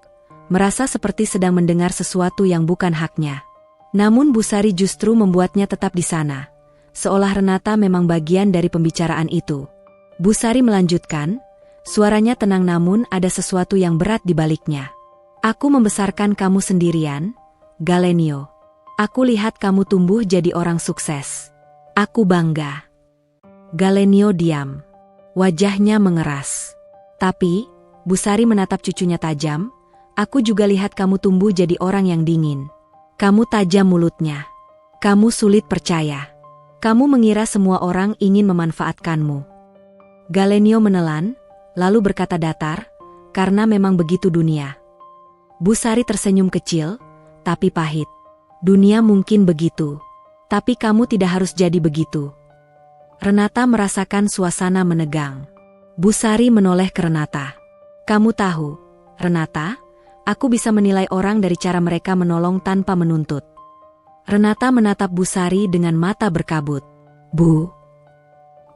[SPEAKER 1] merasa seperti sedang mendengar sesuatu yang bukan haknya. Namun Busari justru membuatnya tetap di sana, seolah Renata memang bagian dari pembicaraan itu. Busari melanjutkan, suaranya tenang namun ada sesuatu yang berat di baliknya. "Aku membesarkan kamu sendirian, Galenio. Aku lihat kamu tumbuh jadi orang sukses. Aku bangga." Galenio diam. Wajahnya mengeras. "Tapi," Busari menatap cucunya tajam, "aku juga lihat kamu tumbuh jadi orang yang dingin. Kamu tajam mulutnya. Kamu sulit percaya. Kamu mengira semua orang ingin memanfaatkanmu." Galenio menelan, lalu berkata datar, "Karena memang begitu dunia." Busari tersenyum kecil, tapi pahit. "Dunia mungkin begitu. Tapi kamu tidak harus jadi begitu." Renata merasakan suasana menegang. Busari menoleh ke Renata. "Kamu tahu, Renata, aku bisa menilai orang dari cara mereka menolong tanpa menuntut." Renata menatap Busari dengan mata berkabut. "Bu,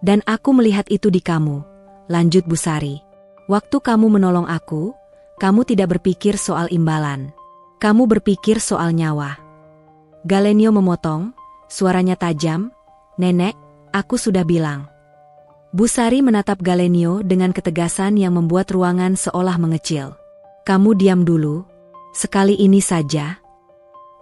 [SPEAKER 1] dan aku melihat itu di kamu," lanjut Busari. "Waktu kamu menolong aku, kamu tidak berpikir soal imbalan. Kamu berpikir soal nyawa." Galenio memotong, suaranya tajam, "Nenek, aku sudah bilang." Busari menatap Galenio dengan ketegasan yang membuat ruangan seolah mengecil. "Kamu diam dulu. Sekali ini saja."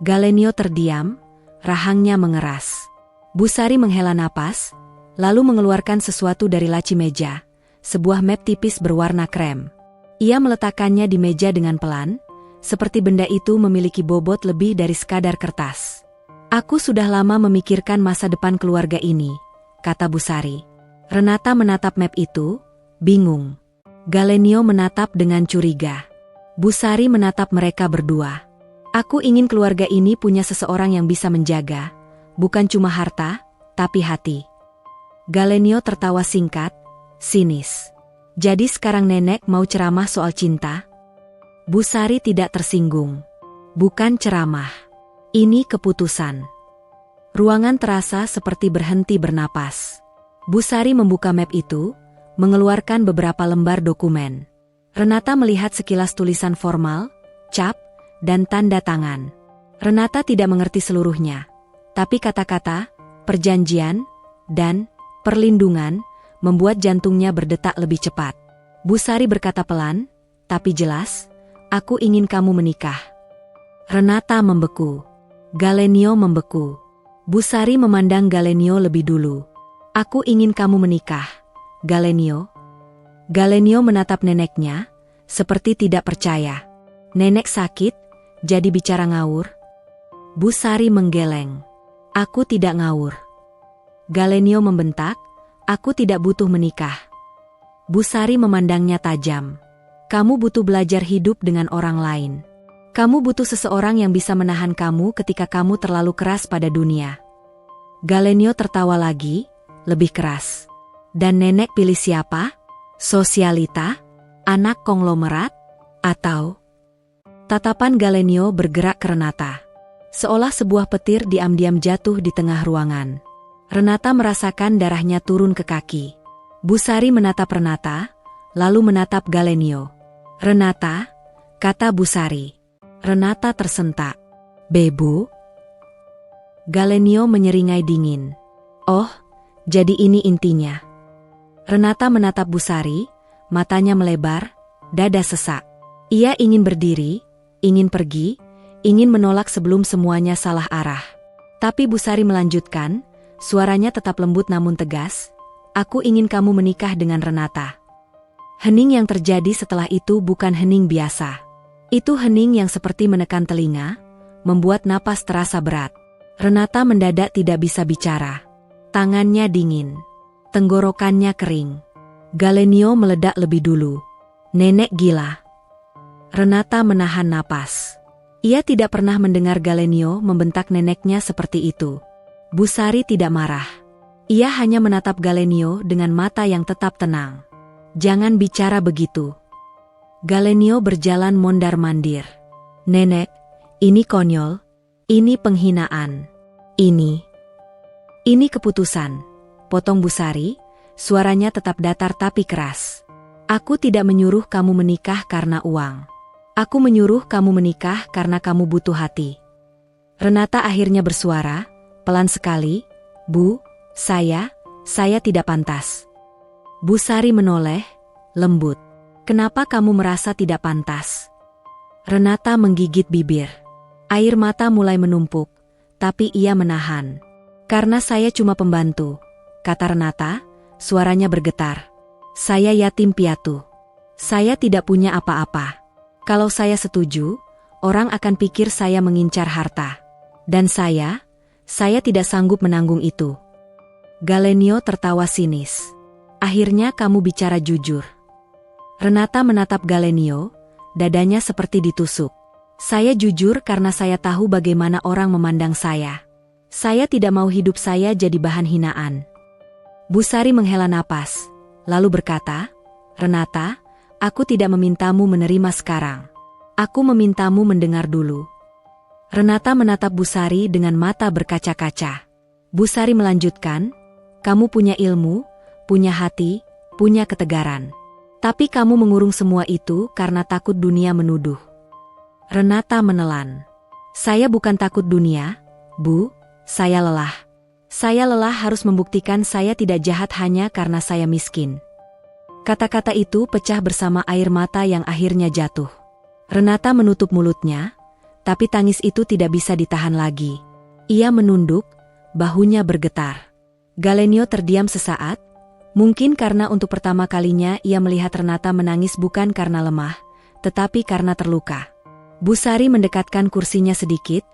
[SPEAKER 1] Galenio terdiam, rahangnya mengeras. Busari menghela napas, lalu mengeluarkan sesuatu dari laci meja, sebuah map tipis berwarna krem. Ia meletakkannya di meja dengan pelan, seperti benda itu memiliki bobot lebih dari sekadar kertas. "Aku sudah lama memikirkan masa depan keluarga ini," kata Busari. Renata menatap map itu, bingung. Galenio menatap dengan curiga. Busari menatap mereka berdua. "Aku ingin keluarga ini punya seseorang yang bisa menjaga, bukan cuma harta, tapi hati." Galenio tertawa singkat, sinis. "Jadi sekarang nenek mau ceramah soal cinta?" Busari tidak tersinggung. "Bukan ceramah. Ini keputusan." Ruangan terasa seperti berhenti bernapas. Busari membuka map itu, mengeluarkan beberapa lembar dokumen. Renata melihat sekilas tulisan formal, cap, dan tanda tangan. Renata tidak mengerti seluruhnya, tapi kata-kata, perjanjian, dan perlindungan membuat jantungnya berdetak lebih cepat. Busari berkata pelan, tapi jelas, "Aku ingin kamu menikah." Renata membeku. Galenio membeku. Busari memandang Galenio lebih dulu. "Aku ingin kamu menikah, Galenio." Galenio menatap neneknya, seperti tidak percaya. "Nenek sakit, jadi bicara ngawur?" Busari menggeleng. "Aku tidak ngawur." Galenio membentak, "Aku tidak butuh menikah." Busari memandangnya tajam. "Kamu butuh belajar hidup dengan orang lain. Kamu butuh seseorang yang bisa menahan kamu ketika kamu terlalu keras pada dunia." Galenio tertawa lagi, lebih keras. "Dan nenek pilih siapa? Sosialita? Anak konglomerat? Atau?" Tatapan Galenio bergerak ke Renata. Seolah sebuah petir diam-diam jatuh di tengah ruangan. Renata merasakan darahnya turun ke kaki. Busari menatap Renata, lalu menatap Galenio. "Renata," kata Busari. Renata tersentak. "Bebu?" Galenio menyeringai dingin. "Oh, jadi ini intinya." Renata menatap Busari, matanya melebar, dada sesak. Ia ingin berdiri, ingin pergi, ingin menolak sebelum semuanya salah arah. Tapi Bu Sari melanjutkan, suaranya tetap lembut namun tegas, "Aku ingin kamu menikah dengan Renata." Hening yang terjadi setelah itu bukan hening biasa. Itu hening yang seperti menekan telinga, membuat napas terasa berat. Renata mendadak tidak bisa bicara. Tangannya dingin. Tenggorokannya kering. Galenio meledak lebih dulu. "Nenek gila." Renata menahan napas. Ia tidak pernah mendengar Galenio membentak neneknya seperti itu. Bu Sari tidak marah. Ia hanya menatap Galenio dengan mata yang tetap tenang. "Jangan bicara begitu." Galenio berjalan mondar-mandir. "Nenek, ini konyol, ini penghinaan, ini keputusan," potong Bu Sari, suaranya tetap datar tapi keras. "Aku tidak menyuruh kamu menikah karena uang. Aku menyuruh kamu menikah karena kamu butuh hati." Renata akhirnya bersuara, pelan sekali, "Bu, saya tidak pantas." Bu Sari menoleh, lembut. "Kenapa kamu merasa tidak pantas?" Renata menggigit bibir. Air mata mulai menumpuk, tapi ia menahan. "Karena saya cuma pembantu," kata Renata, suaranya bergetar. "Saya yatim piatu. Saya tidak punya apa-apa. Kalau saya setuju, orang akan pikir saya mengincar harta. Dan saya tidak sanggup menanggung itu." Galenio tertawa sinis. "Akhirnya kamu bicara jujur." Renata menatap Galenio, dadanya seperti ditusuk. "Saya jujur karena saya tahu bagaimana orang memandang saya. Saya tidak mau hidup saya jadi bahan hinaan." Bu Sari menghela napas, lalu berkata, "Renata, aku tidak memintamu menerima sekarang. Aku memintamu mendengar dulu." Renata menatap Bu Sari dengan mata berkaca-kaca. Bu Sari melanjutkan, "Kamu punya ilmu, punya hati, punya ketegaran. Tapi kamu mengurung semua itu karena takut dunia menuduh." Renata menelan. "Saya bukan takut dunia, Bu, saya lelah. Saya lelah harus membuktikan saya tidak jahat hanya karena saya miskin." Kata-kata itu pecah bersama air mata yang akhirnya jatuh. Renata menutup mulutnya, tapi tangis itu tidak bisa ditahan lagi. Ia menunduk, bahunya bergetar. Galenio terdiam sesaat, mungkin karena untuk pertama kalinya ia melihat Renata menangis bukan karena lemah, tetapi karena terluka. Bu Sari mendekatkan kursinya sedikit,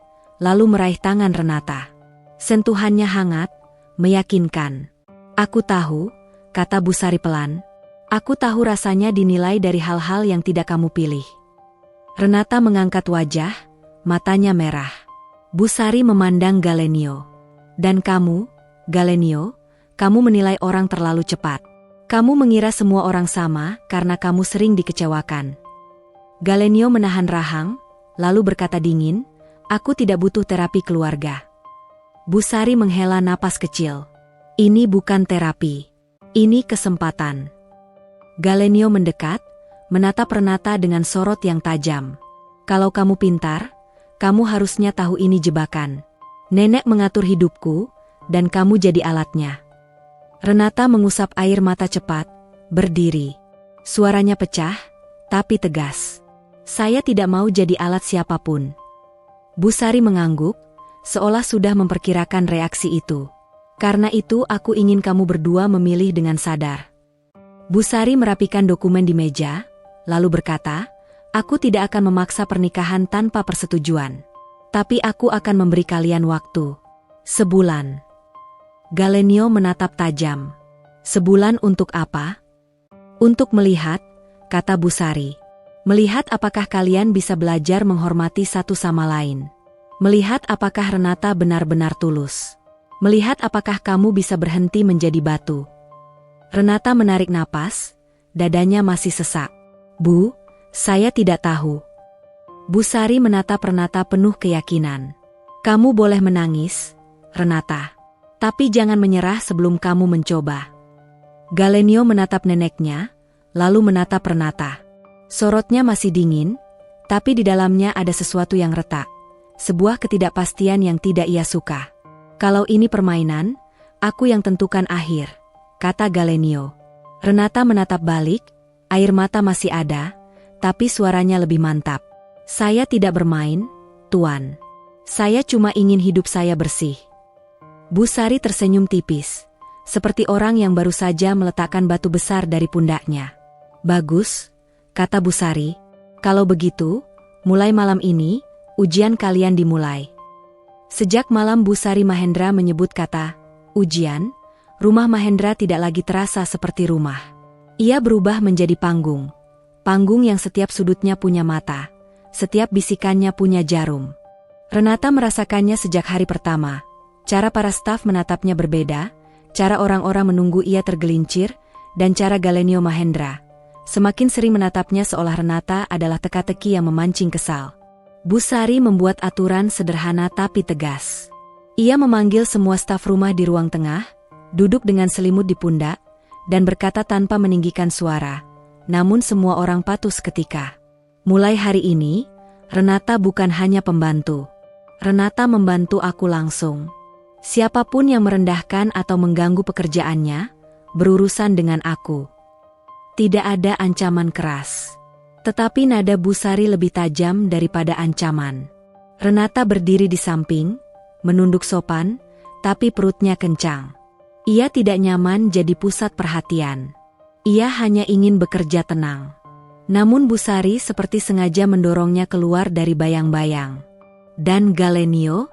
[SPEAKER 1] lalu meraih tangan Renata. Sentuhannya hangat, meyakinkan. "Aku tahu," kata Bu Sari pelan. "Aku tahu rasanya dinilai dari hal-hal yang tidak kamu pilih." Renata mengangkat wajah, matanya merah. Bu Sari memandang Galenio. "Dan kamu, Galenio, kamu menilai orang terlalu cepat. Kamu mengira semua orang sama karena kamu sering dikecewakan." Galenio menahan rahang, lalu berkata dingin, "Aku tidak butuh terapi keluarga." Bu Sari menghela napas kecil. "Ini bukan terapi. Ini kesempatan." Galenio mendekat, menatap Renata dengan sorot yang tajam. "Kalau kamu pintar, kamu harusnya tahu ini jebakan. Nenek mengatur hidupku, dan kamu jadi alatnya." Renata mengusap air mata cepat, berdiri. Suaranya pecah, tapi tegas. "Saya tidak mau jadi alat siapapun." Bu Sari mengangguk, seolah sudah memperkirakan reaksi itu. "Karena itu aku ingin kamu berdua memilih dengan sadar." Bu Sari merapikan dokumen di meja, lalu berkata, "Aku tidak akan memaksa pernikahan tanpa persetujuan. Tapi aku akan memberi kalian waktu. 1 bulan. Galenio menatap tajam. "Sebulan untuk apa?" "Untuk melihat," kata Bu Sari. "Melihat apakah kalian bisa belajar menghormati satu sama lain. Melihat apakah Renata benar-benar tulus. Melihat apakah kamu bisa berhenti menjadi batu." Renata menarik napas, dadanya masih sesak. "Bu, saya tidak tahu." Bu Sari menatap Renata penuh keyakinan. "Kamu boleh menangis, Renata. Tapi jangan menyerah sebelum kamu mencoba." Galenio menatap neneknya, lalu menatap Renata. Sorotnya masih dingin, tapi di dalamnya ada sesuatu yang retak. Sebuah ketidakpastian yang tidak ia suka. "Kalau ini permainan, aku yang tentukan akhir," kata Galenio. Renata menatap balik, Air mata masih ada, tapi suaranya lebih mantap. Saya tidak bermain, Tuan. Saya cuma ingin hidup saya bersih. Bu Sari tersenyum tipis, seperti orang yang baru saja meletakkan batu besar dari pundaknya. Bagus, kata Bu Sari. Kalau begitu, mulai malam ini, ujian kalian dimulai. Sejak malam Bu Sari Mahendra menyebut kata ujian, rumah Mahendra tidak lagi terasa seperti rumah. Ia berubah menjadi panggung. Panggung yang setiap sudutnya punya mata, setiap bisikannya punya jarum. Renata merasakannya sejak hari pertama. Cara para staf menatapnya berbeda, cara orang-orang menunggu ia tergelincir, dan cara Galenio Mahendra. Semakin sering menatapnya seolah Renata adalah teka-teki yang memancing kesal. Bu Sari membuat aturan sederhana tapi tegas. Ia memanggil semua staf rumah di ruang tengah, duduk dengan selimut di pundak, dan berkata tanpa meninggikan suara, namun semua orang patuh seketika. Mulai hari ini, Renata bukan hanya pembantu. Renata membantu aku langsung. Siapapun yang merendahkan atau mengganggu pekerjaannya, berurusan dengan aku. Tidak ada ancaman keras. Tetapi nada Bu Sari lebih tajam daripada ancaman. Renata berdiri di samping, menunduk sopan, tapi perutnya kencang. Ia tidak nyaman jadi pusat perhatian. Ia hanya ingin bekerja tenang. Namun Bu Sari seperti sengaja mendorongnya keluar dari bayang-bayang. Dan Galenio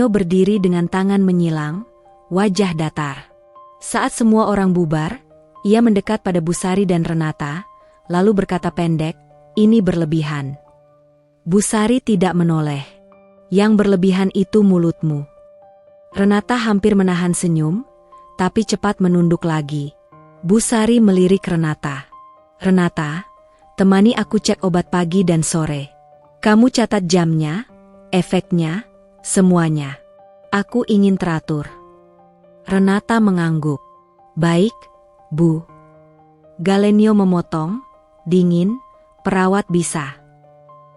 [SPEAKER 1] berdiri dengan tangan menyilang, wajah datar. Saat semua orang bubar, ia mendekat pada Bu Sari dan Renata, lalu berkata pendek, "Ini berlebihan." Bu Sari tidak menoleh. "Yang berlebihan itu mulutmu." Renata hampir menahan senyum, tapi cepat menunduk lagi. Bu Sari melirik Renata. "Renata, temani aku cek obat pagi dan sore. Kamu catat jamnya, efeknya, semuanya. Aku ingin teratur." Renata mengangguk. "Baik, Bu." Galenio memotong, "Dingin, perawat bisa."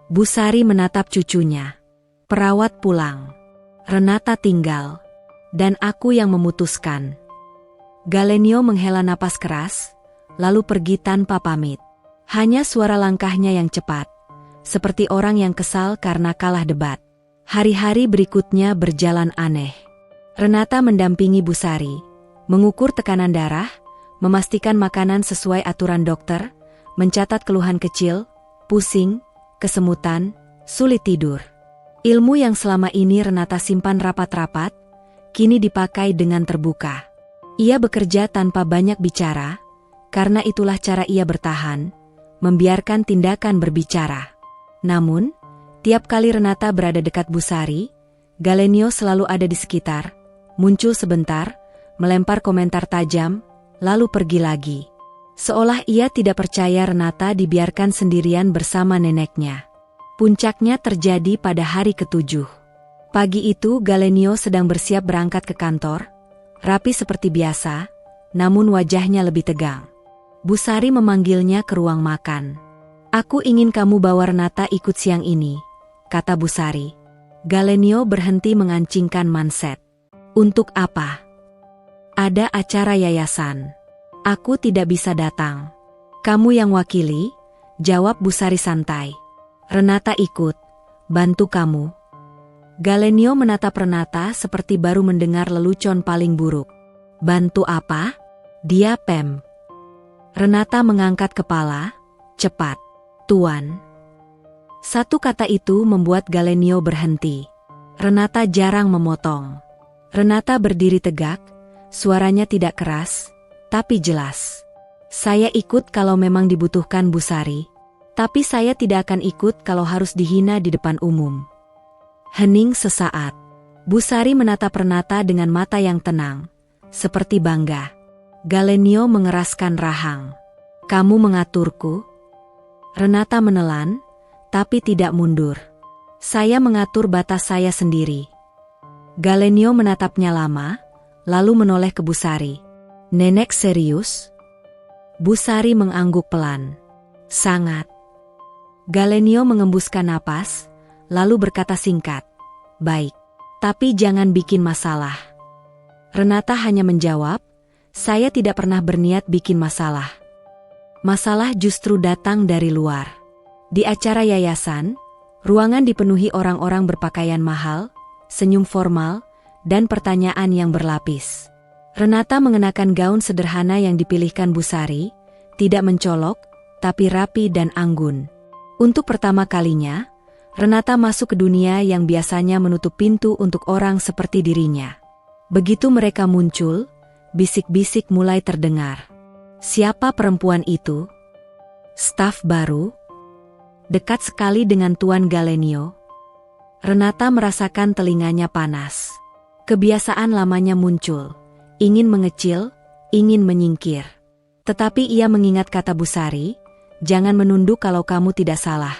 [SPEAKER 1] Bu Sari menatap cucunya. "Perawat pulang. Renata tinggal. Dan aku yang memutuskan." Galenio menghela napas keras, lalu pergi tanpa pamit. Hanya suara langkahnya yang cepat, seperti orang yang kesal karena kalah debat. Hari-hari berikutnya berjalan aneh. Renata mendampingi Bu Sari, mengukur tekanan darah, memastikan makanan sesuai aturan dokter, mencatat keluhan kecil, pusing, kesemutan, sulit tidur. Ilmu yang selama ini Renata simpan rapat-rapat, kini dipakai dengan terbuka. Ia bekerja tanpa banyak bicara, karena itulah cara ia bertahan, membiarkan tindakan berbicara. Namun, tiap kali Renata berada dekat Bu Sari, Galenio selalu ada di sekitar, muncul sebentar, melempar komentar tajam, lalu pergi lagi. Seolah ia tidak percaya Renata dibiarkan sendirian bersama neneknya. Puncaknya terjadi pada hari ke-7. Pagi itu Galenio sedang bersiap berangkat ke kantor, rapi seperti biasa, namun wajahnya lebih tegang. Bu Sari memanggilnya ke ruang makan. "Aku ingin kamu bawa Renata ikut siang ini," kata Bu Sari. Galenio berhenti mengancingkan manset. "Untuk apa?" "Ada acara yayasan. Aku tidak bisa datang." "Kamu yang wakili," jawab Bu Sari santai. "Renata ikut, bantu kamu." Galenio menatap Renata seperti baru mendengar lelucon paling buruk. "Bantu apa?" "Dia Pem." Renata mengangkat kepala, "Cepat, Tuan." Satu kata itu membuat Galenio berhenti. Renata jarang memotong. Renata berdiri tegak, suaranya tidak keras, tapi jelas. "Saya ikut kalau memang dibutuhkan Bu Sari, tapi saya tidak akan ikut kalau harus dihina di depan umum." Hening sesaat. Bu Sari menatap Renata dengan mata yang tenang, seperti bangga. Galenio mengeraskan rahang. "Kamu mengaturku?" Renata menelan, tapi tidak mundur. "Saya mengatur batas saya sendiri." Galenio menatapnya lama, lalu menoleh ke Bu Sari. "Nenek serius?" Bu Sari mengangguk pelan. "Sangat." Galenio mengembuskan napas, lalu berkata singkat, "Baik, tapi jangan bikin masalah." Renata hanya menjawab, "Saya tidak pernah berniat bikin masalah." Masalah justru datang dari luar. Di acara yayasan, ruangan dipenuhi orang-orang berpakaian mahal, senyum formal, dan pertanyaan yang berlapis. Renata mengenakan gaun sederhana yang dipilihkan Bu Sari, tidak mencolok, tapi rapi dan anggun. Untuk pertama kalinya, Renata masuk ke dunia yang biasanya menutup pintu untuk orang seperti dirinya. Begitu mereka muncul, bisik-bisik mulai terdengar. Siapa perempuan itu? Staf baru? Dekat sekali dengan Tuan Galenio. Renata merasakan telinganya panas. Kebiasaan lamanya muncul, ingin mengecil, ingin menyingkir. Tetapi ia mengingat kata Bu Sari, jangan menunduk kalau kamu tidak salah.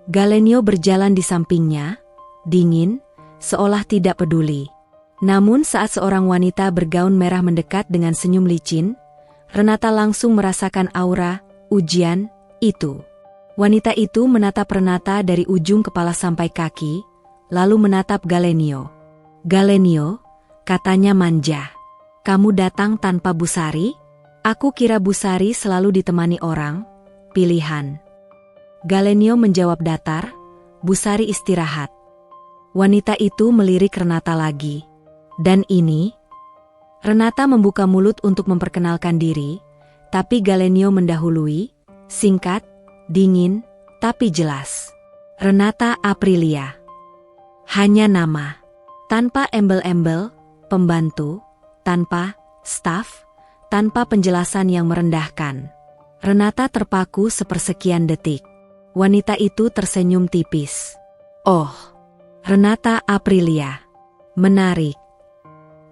[SPEAKER 1] Galenio berjalan di sampingnya, dingin, seolah tidak peduli. Namun saat seorang wanita bergaun merah mendekat dengan senyum licin, Renata langsung merasakan aura, ujian, itu. Wanita itu menatap Renata dari ujung kepala sampai kaki, lalu menatap Galenio. Galenio, katanya manja. Kamu datang tanpa Bu Sari? Aku kira Bu Sari selalu ditemani orang, pilihan. Galenio menjawab datar, Bu Sari istirahat. Wanita itu melirik Renata lagi. Dan ini? Renata membuka mulut untuk memperkenalkan diri, tapi Galenio mendahului, singkat, dingin, tapi jelas. Renata Aprilia. Hanya nama. Tanpa embel-embel, pembantu, tanpa staf, tanpa penjelasan yang merendahkan. Renata terpaku sepersekian detik. Wanita itu tersenyum tipis. Oh, Renata Aprilia. Menarik.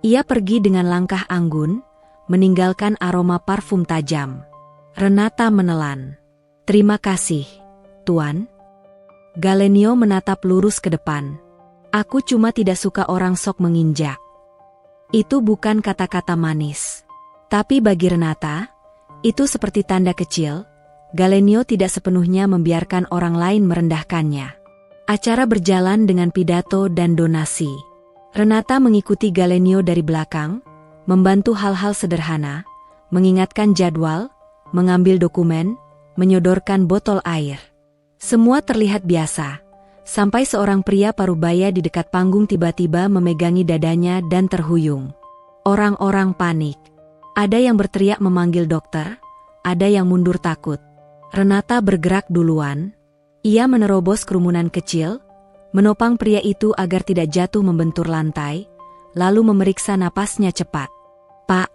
[SPEAKER 1] Ia pergi dengan langkah anggun, meninggalkan aroma parfum tajam. Renata menelan. Terima kasih, Tuan. Galenio menatap lurus ke depan. Aku cuma tidak suka orang sok menginjak. Itu bukan kata-kata manis. Tapi bagi Renata, itu seperti tanda kecil. Galenio tidak sepenuhnya membiarkan orang lain merendahkannya. Acara berjalan dengan pidato dan donasi. Renata mengikuti Galenio dari belakang, membantu hal-hal sederhana, mengingatkan jadwal, mengambil dokumen, menyodorkan botol air. Semua terlihat biasa, sampai seorang pria parubaya di dekat panggung tiba-tiba memegangi dadanya dan terhuyung. Orang-orang panik. Ada yang berteriak memanggil dokter, ada yang mundur takut. Renata bergerak duluan. Ia menerobos kerumunan kecil, menopang pria itu agar tidak jatuh membentur lantai, lalu memeriksa napasnya cepat. Pak,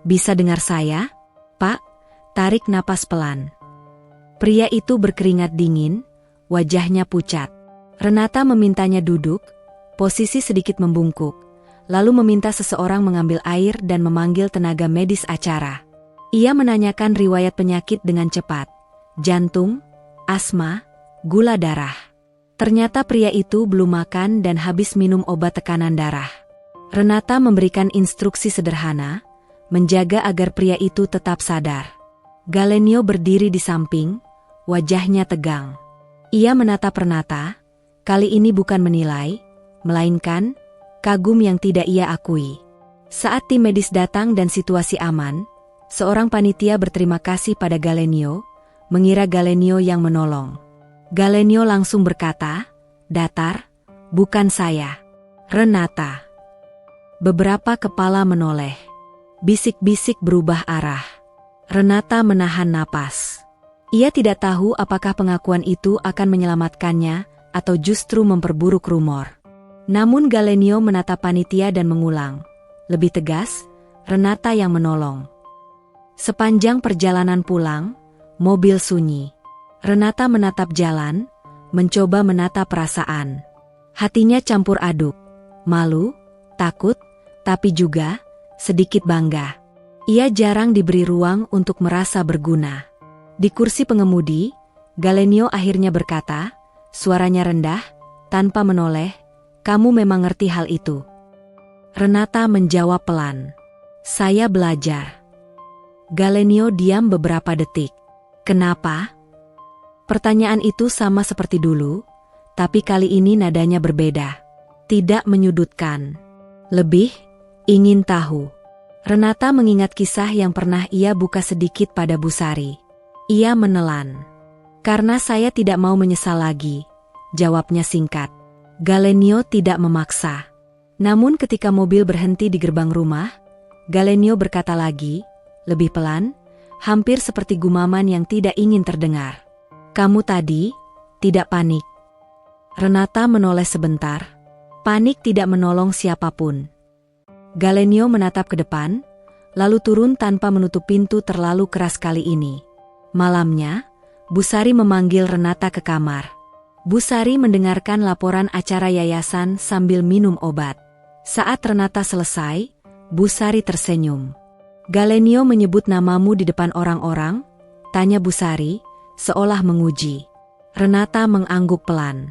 [SPEAKER 1] bisa dengar saya? Pak, tarik napas pelan. Pria itu berkeringat dingin, wajahnya pucat. Renata memintanya duduk, posisi sedikit membungkuk, lalu meminta seseorang mengambil air dan memanggil tenaga medis acara. Ia menanyakan riwayat penyakit dengan cepat, jantung, asma, gula darah. Ternyata pria itu belum makan dan habis minum obat tekanan darah. Renata memberikan instruksi sederhana, menjaga agar pria itu tetap sadar. Galenio berdiri di samping, wajahnya tegang. Ia menatap Renata, kali ini bukan menilai, melainkan kagum yang tidak ia akui. Saat tim medis datang dan situasi aman, seorang panitia berterima kasih pada Galenio, mengira Galenio yang menolong. Galenio langsung berkata, datar, bukan saya. Renata. Beberapa kepala menoleh. Bisik-bisik berubah arah. Renata menahan napas. Ia tidak tahu apakah pengakuan itu akan menyelamatkannya atau justru memperburuk rumor. Namun Galenio menatap panitia dan mengulang. Lebih tegas, Renata yang menolong. Sepanjang perjalanan pulang, mobil sunyi. Renata menatap jalan, mencoba menatap perasaan. Hatinya campur aduk, malu, takut, tapi juga sedikit bangga. Ia jarang diberi ruang untuk merasa berguna. Di kursi pengemudi, Galenio akhirnya berkata, suaranya rendah, tanpa menoleh, kamu memang ngerti hal itu. Renata menjawab pelan, saya belajar. Galenio diam beberapa detik. Kenapa? Pertanyaan itu sama seperti dulu, tapi kali ini nadanya berbeda. Tidak menyudutkan. Lebih, ingin tahu. Renata mengingat kisah yang pernah ia buka sedikit pada Bu Sari. Ia menelan. Karena saya tidak mau menyesal lagi, jawabnya singkat. Galenio tidak memaksa. Namun ketika mobil berhenti di gerbang rumah, Galenio berkata lagi, lebih pelan, hampir seperti gumaman yang tidak ingin terdengar. Kamu tadi, tidak panik. Renata menoleh sebentar. Panik tidak menolong siapapun. Galenio menatap ke depan, lalu turun tanpa menutup pintu terlalu keras kali ini. Malamnya, Bu Sari memanggil Renata ke kamar. Bu Sari mendengarkan laporan acara yayasan sambil minum obat. Saat Renata selesai, Bu Sari tersenyum. Galenio menyebut namamu di depan orang-orang? Tanya Bu Sari, seolah menguji. Renata mengangguk pelan.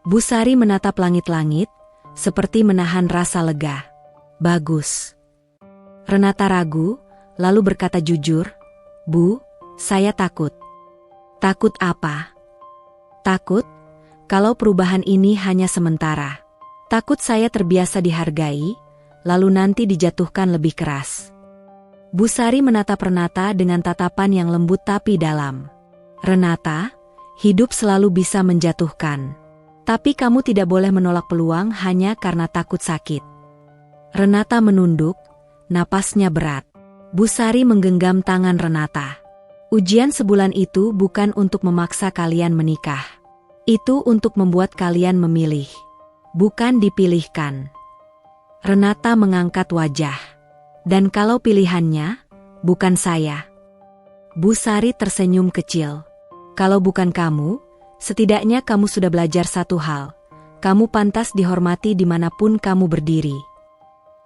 [SPEAKER 1] Bu Sari menatap langit-langit, seperti menahan rasa lega. Bagus. Renata ragu, lalu berkata jujur, Bu, saya takut. Takut apa? Takut, kalau perubahan ini hanya sementara. Takut saya terbiasa dihargai, lalu nanti dijatuhkan lebih keras. Bu Sari menatap Renata dengan tatapan yang lembut tapi dalam. Renata, hidup selalu bisa menjatuhkan. Tapi kamu tidak boleh menolak peluang hanya karena takut sakit. Renata menunduk, napasnya berat. Bu Sari menggenggam tangan Renata. Ujian sebulan itu bukan untuk memaksa kalian menikah. Itu untuk membuat kalian memilih. Bukan dipilihkan. Renata mengangkat wajah. Dan kalau pilihannya, bukan saya. Bu Sari tersenyum kecil. Kalau bukan kamu, setidaknya kamu sudah belajar satu hal. Kamu pantas dihormati dimanapun kamu berdiri.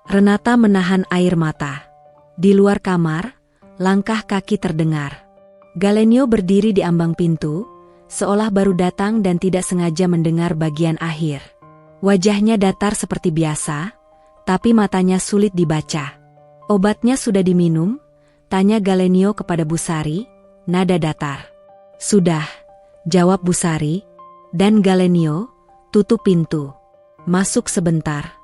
[SPEAKER 1] Renata menahan air mata. Di luar kamar, langkah kaki terdengar. Galenio berdiri di ambang pintu, seolah baru datang dan tidak sengaja mendengar bagian akhir. Wajahnya datar seperti biasa, tapi matanya sulit dibaca. Obatnya sudah diminum? Tanya Galenio kepada Bu Sari, nada datar. Sudah, jawab Bu Sari, dan Galenio, tutup pintu. Masuk sebentar.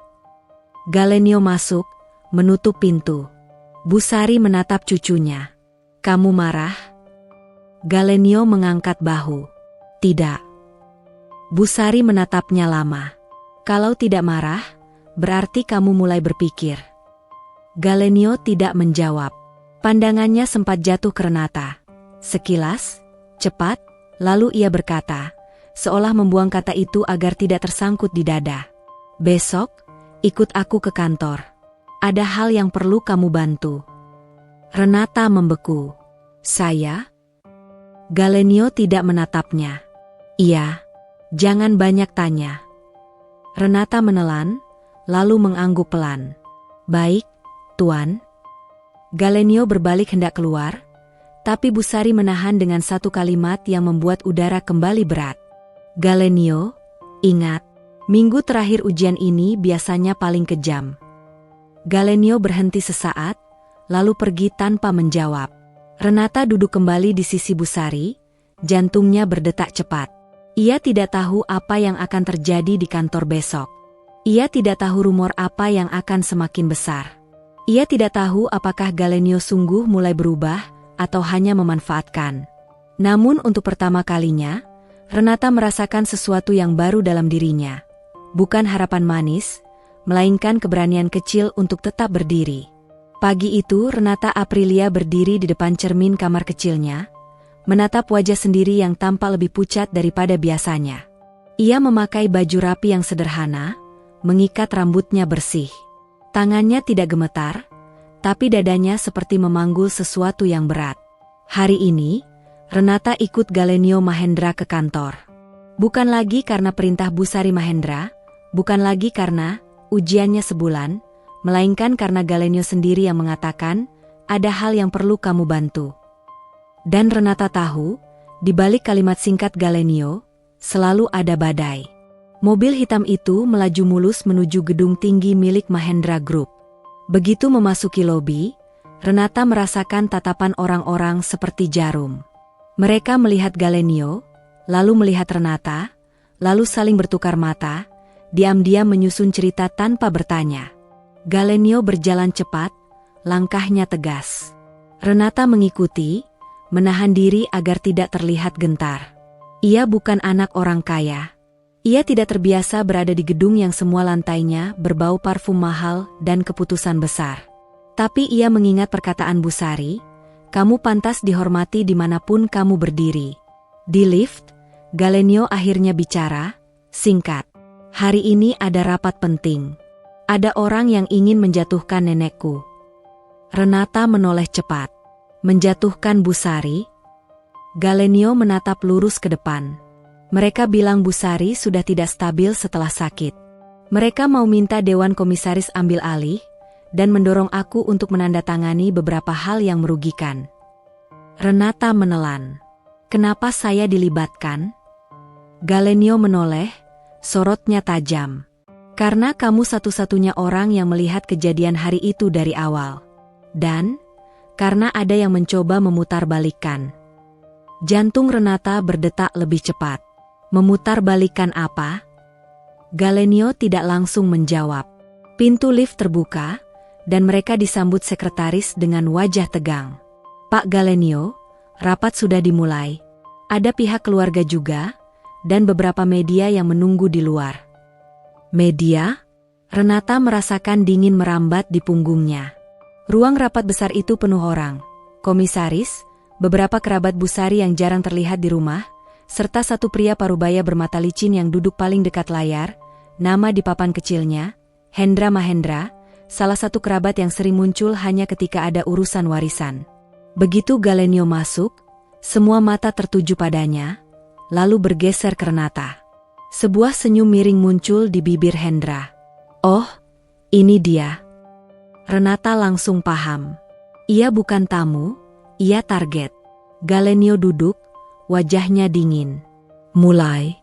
[SPEAKER 1] Galenio masuk, menutup pintu. Bu Sari menatap cucunya. Kamu marah? Galenio mengangkat bahu. Tidak. Bu Sari menatapnya lama. Kalau tidak marah, berarti kamu mulai berpikir. Galenio tidak menjawab. Pandangannya sempat jatuh ke Renata. Sekilas, cepat, lalu ia berkata, seolah membuang kata itu agar tidak tersangkut di dada. Besok, ikut aku ke kantor. Ada hal yang perlu kamu bantu. Renata membeku. Saya? Galenio tidak menatapnya. Iya, jangan banyak tanya. Renata menelan, lalu mengangguk pelan. Baik, Tuan. Galenio berbalik hendak keluar, tapi Bu Sari menahan dengan satu kalimat yang membuat udara kembali berat. Galenio, ingat, minggu terakhir ujian ini biasanya paling kejam. Galenio berhenti sesaat, lalu pergi tanpa menjawab. Renata duduk kembali di sisi Bu Sari, jantungnya berdetak cepat. Ia tidak tahu apa yang akan terjadi di kantor besok. Ia tidak tahu rumor apa yang akan semakin besar. Ia tidak tahu apakah Galenio sungguh mulai berubah atau hanya memanfaatkan. Namun untuk pertama kalinya, Renata merasakan sesuatu yang baru dalam dirinya. Bukan harapan manis, melainkan keberanian kecil untuk tetap berdiri. Pagi itu Renata Aprilia berdiri di depan cermin kamar kecilnya, menatap wajah sendiri yang tampak lebih pucat daripada biasanya. Ia memakai baju rapi yang sederhana, mengikat rambutnya bersih. Tangannya tidak gemetar, tapi dadanya seperti memanggul sesuatu yang berat. Hari ini, Renata ikut Galenio Mahendra ke kantor. Bukan lagi karena perintah Bu Sari Mahendra, bukan lagi karena ujiannya sebulan, melainkan karena Galenio sendiri yang mengatakan, ada hal yang perlu kamu bantu. Dan Renata tahu, di balik kalimat singkat Galenio, selalu ada badai. Mobil hitam itu melaju mulus menuju gedung tinggi milik Mahendra Group. Begitu memasuki lobi, Renata merasakan tatapan orang-orang seperti jarum. Mereka melihat Galenio, lalu melihat Renata, lalu saling bertukar mata, diam-diam menyusun cerita tanpa bertanya. Galenio berjalan cepat, langkahnya tegas. Renata mengikuti, menahan diri agar tidak terlihat gentar. Ia bukan anak orang kaya. Ia tidak terbiasa berada di gedung yang semua lantainya berbau parfum mahal dan keputusan besar. Tapi ia mengingat perkataan Bu Sari, "Kamu pantas dihormati dimanapun kamu berdiri." Di lift, Galenio akhirnya bicara, singkat. "Hari ini ada rapat penting. Ada orang yang ingin menjatuhkan nenekku." Renata menoleh cepat. "Menjatuhkan Bu Sari?" Galenio menatap lurus ke depan. "Mereka bilang Bu Sari sudah tidak stabil setelah sakit. Mereka mau minta Dewan Komisaris ambil alih dan mendorong aku untuk menandatangani beberapa hal yang merugikan." Renata menelan. "Kenapa saya dilibatkan?" Galenio menoleh, sorotnya tajam. "Karena kamu satu-satunya orang yang melihat kejadian hari itu dari awal. Dan karena ada yang mencoba memutarbalikkan." Jantung Renata berdetak lebih cepat. "Memutarbalikkan apa?" Galenio tidak langsung menjawab. Pintu lift terbuka, dan mereka disambut sekretaris dengan wajah tegang. "Pak Galenio, rapat sudah dimulai. Ada pihak keluarga juga, dan beberapa media yang menunggu di luar." "Media?" Renata merasakan dingin merambat di punggungnya. Ruang rapat besar itu penuh orang. Komisaris, beberapa kerabat Bu Sari yang jarang terlihat di rumah, serta satu pria parubaya bermata licin yang duduk paling dekat layar, nama di papan kecilnya, Hendra Mahendra, salah satu kerabat yang sering muncul hanya ketika ada urusan warisan. Begitu Galenio masuk, semua mata tertuju padanya, lalu bergeser ke Renata. Sebuah senyum miring muncul di bibir Hendra. "Oh, ini dia." Renata langsung paham. Ia bukan tamu, ia target. Galenio duduk, wajahnya dingin. "Mulai."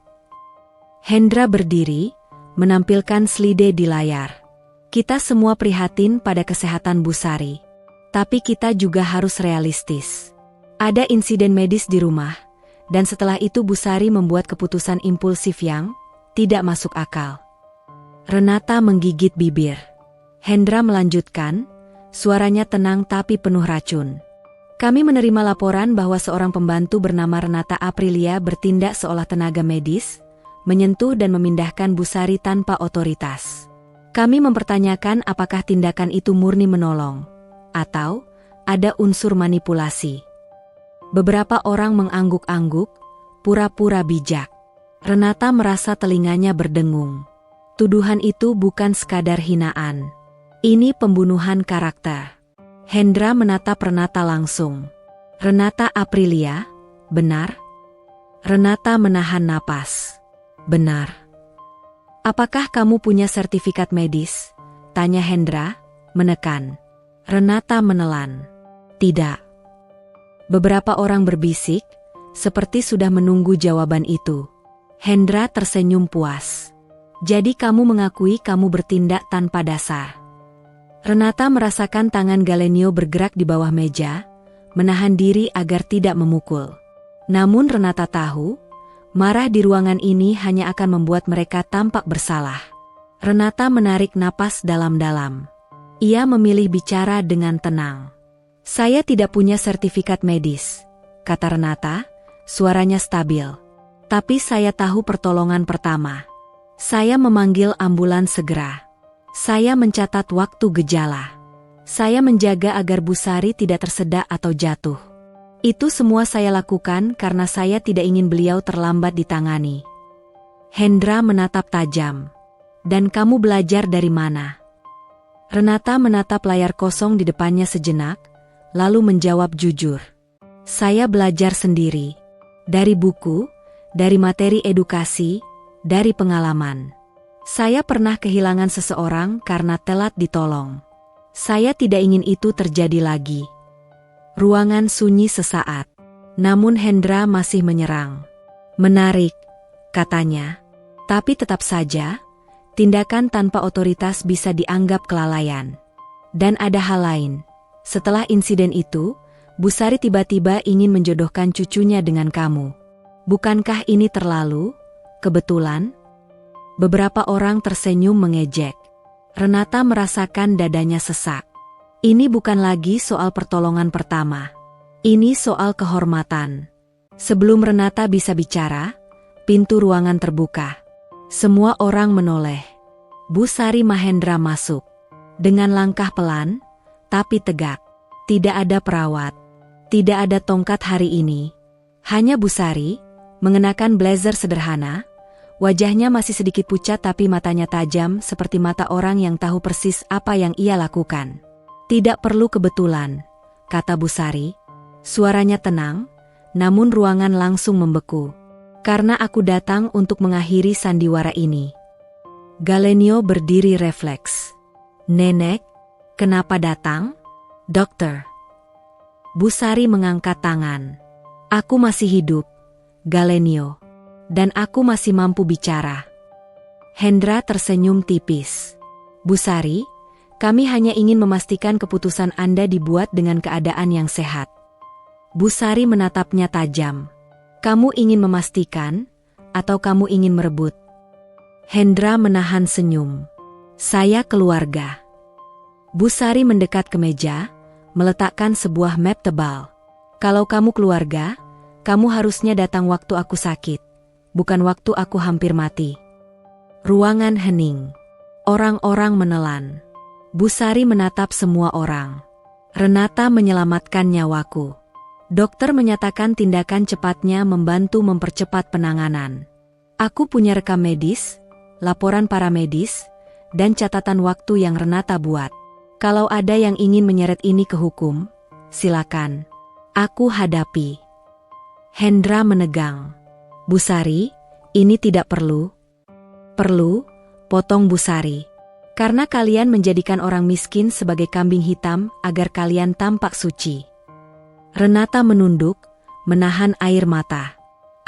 [SPEAKER 1] Hendra berdiri, menampilkan slide di layar. "Kita semua prihatin pada kesehatan Bu Sari. Tapi kita juga harus realistis. Ada insiden medis di rumah, dan setelah itu Bu Sari membuat keputusan impulsif yang tidak masuk akal." Renata menggigit bibir. Hendra melanjutkan, suaranya tenang tapi penuh racun. "Kami menerima laporan bahwa seorang pembantu bernama Renata Aprilia bertindak seolah tenaga medis, menyentuh dan memindahkan Bu Sari tanpa otoritas. Kami mempertanyakan apakah tindakan itu murni menolong, atau ada unsur manipulasi." Beberapa orang mengangguk-angguk, pura-pura bijak. Renata merasa telinganya berdengung. Tuduhan itu bukan sekadar hinaan. Ini pembunuhan karakter. Hendra menatap Renata langsung. "Renata Aprilia, benar?" Renata menahan napas. "Benar." "Apakah kamu punya sertifikat medis?" tanya Hendra, menekan. Renata menelan. "Tidak." Beberapa orang berbisik, seperti sudah menunggu jawaban itu. Hendra tersenyum puas. "Jadi kamu mengakui kamu bertindak tanpa dasar." Renata merasakan tangan Galenio bergerak di bawah meja, menahan diri agar tidak memukul. Namun Renata tahu, marah di ruangan ini hanya akan membuat mereka tampak bersalah. Renata menarik napas dalam-dalam. Ia memilih bicara dengan tenang. "Saya tidak punya sertifikat medis," kata Renata, suaranya stabil. "Tapi saya tahu pertolongan pertama. Saya memanggil ambulans segera. Saya mencatat waktu gejala. Saya menjaga agar Bu Sari tidak tersedak atau jatuh. Itu semua saya lakukan karena saya tidak ingin beliau terlambat ditangani." Hendra menatap tajam. "Dan kamu belajar dari mana?" Renata menatap layar kosong di depannya sejenak, lalu menjawab jujur. "Saya belajar sendiri. Dari buku, dari materi edukasi, dari pengalaman. Saya pernah kehilangan seseorang karena telat ditolong. Saya tidak ingin itu terjadi lagi." Ruangan sunyi sesaat. Namun Hendra masih menyerang. "Menarik," katanya. "Tapi tetap saja, tindakan tanpa otoritas bisa dianggap kelalaian. Dan ada hal lain. Setelah insiden itu, Bu Sari tiba-tiba ingin menjodohkan cucunya dengan kamu. Bukankah ini terlalu kebetulan?" Beberapa orang tersenyum mengejek. Renata merasakan dadanya sesak. Ini bukan lagi soal pertolongan pertama. Ini soal kehormatan. Sebelum Renata bisa bicara, pintu ruangan terbuka. Semua orang menoleh. Bu Sari Mahendra masuk. Dengan langkah pelan, tapi tegak. Tidak ada perawat. Tidak ada tongkat hari ini. Hanya Bu Sari, mengenakan blazer sederhana. Wajahnya masih sedikit pucat tapi matanya tajam seperti mata orang yang tahu persis apa yang ia lakukan. Tidak perlu kebetulan, kata Bu Sari. Suaranya tenang, namun ruangan langsung membeku. Karena aku datang untuk mengakhiri sandiwara ini. Galenio berdiri refleks. Nenek, kenapa datang? Dokter. Bu Sari mengangkat tangan. Aku masih hidup, Galenio. Dan aku masih mampu bicara. Hendra tersenyum tipis. Bu Sari, kami hanya ingin memastikan keputusan Anda dibuat dengan keadaan yang sehat. Bu Sari menatapnya tajam. Kamu ingin memastikan, atau kamu ingin merebut? Hendra menahan senyum. Saya keluarga. Bu Sari mendekat ke meja, meletakkan sebuah map tebal. Kalau kamu keluarga, kamu harusnya datang waktu aku sakit, bukan waktu aku hampir mati. Ruangan hening. Orang-orang menelan. Bu Sari menatap semua orang. Renata menyelamatkan nyawaku. Dokter menyatakan tindakan cepatnya membantu mempercepat penanganan. Aku punya rekam medis, laporan paramedis, dan catatan waktu yang Renata buat. Kalau ada yang ingin menyeret ini ke hukum, silakan. Aku hadapi. Hendra menegang. Bu Sari, ini tidak perlu. Perlu, potong Bu Sari. Karena kalian menjadikan orang miskin sebagai kambing hitam agar kalian tampak suci. Renata menunduk, menahan air mata.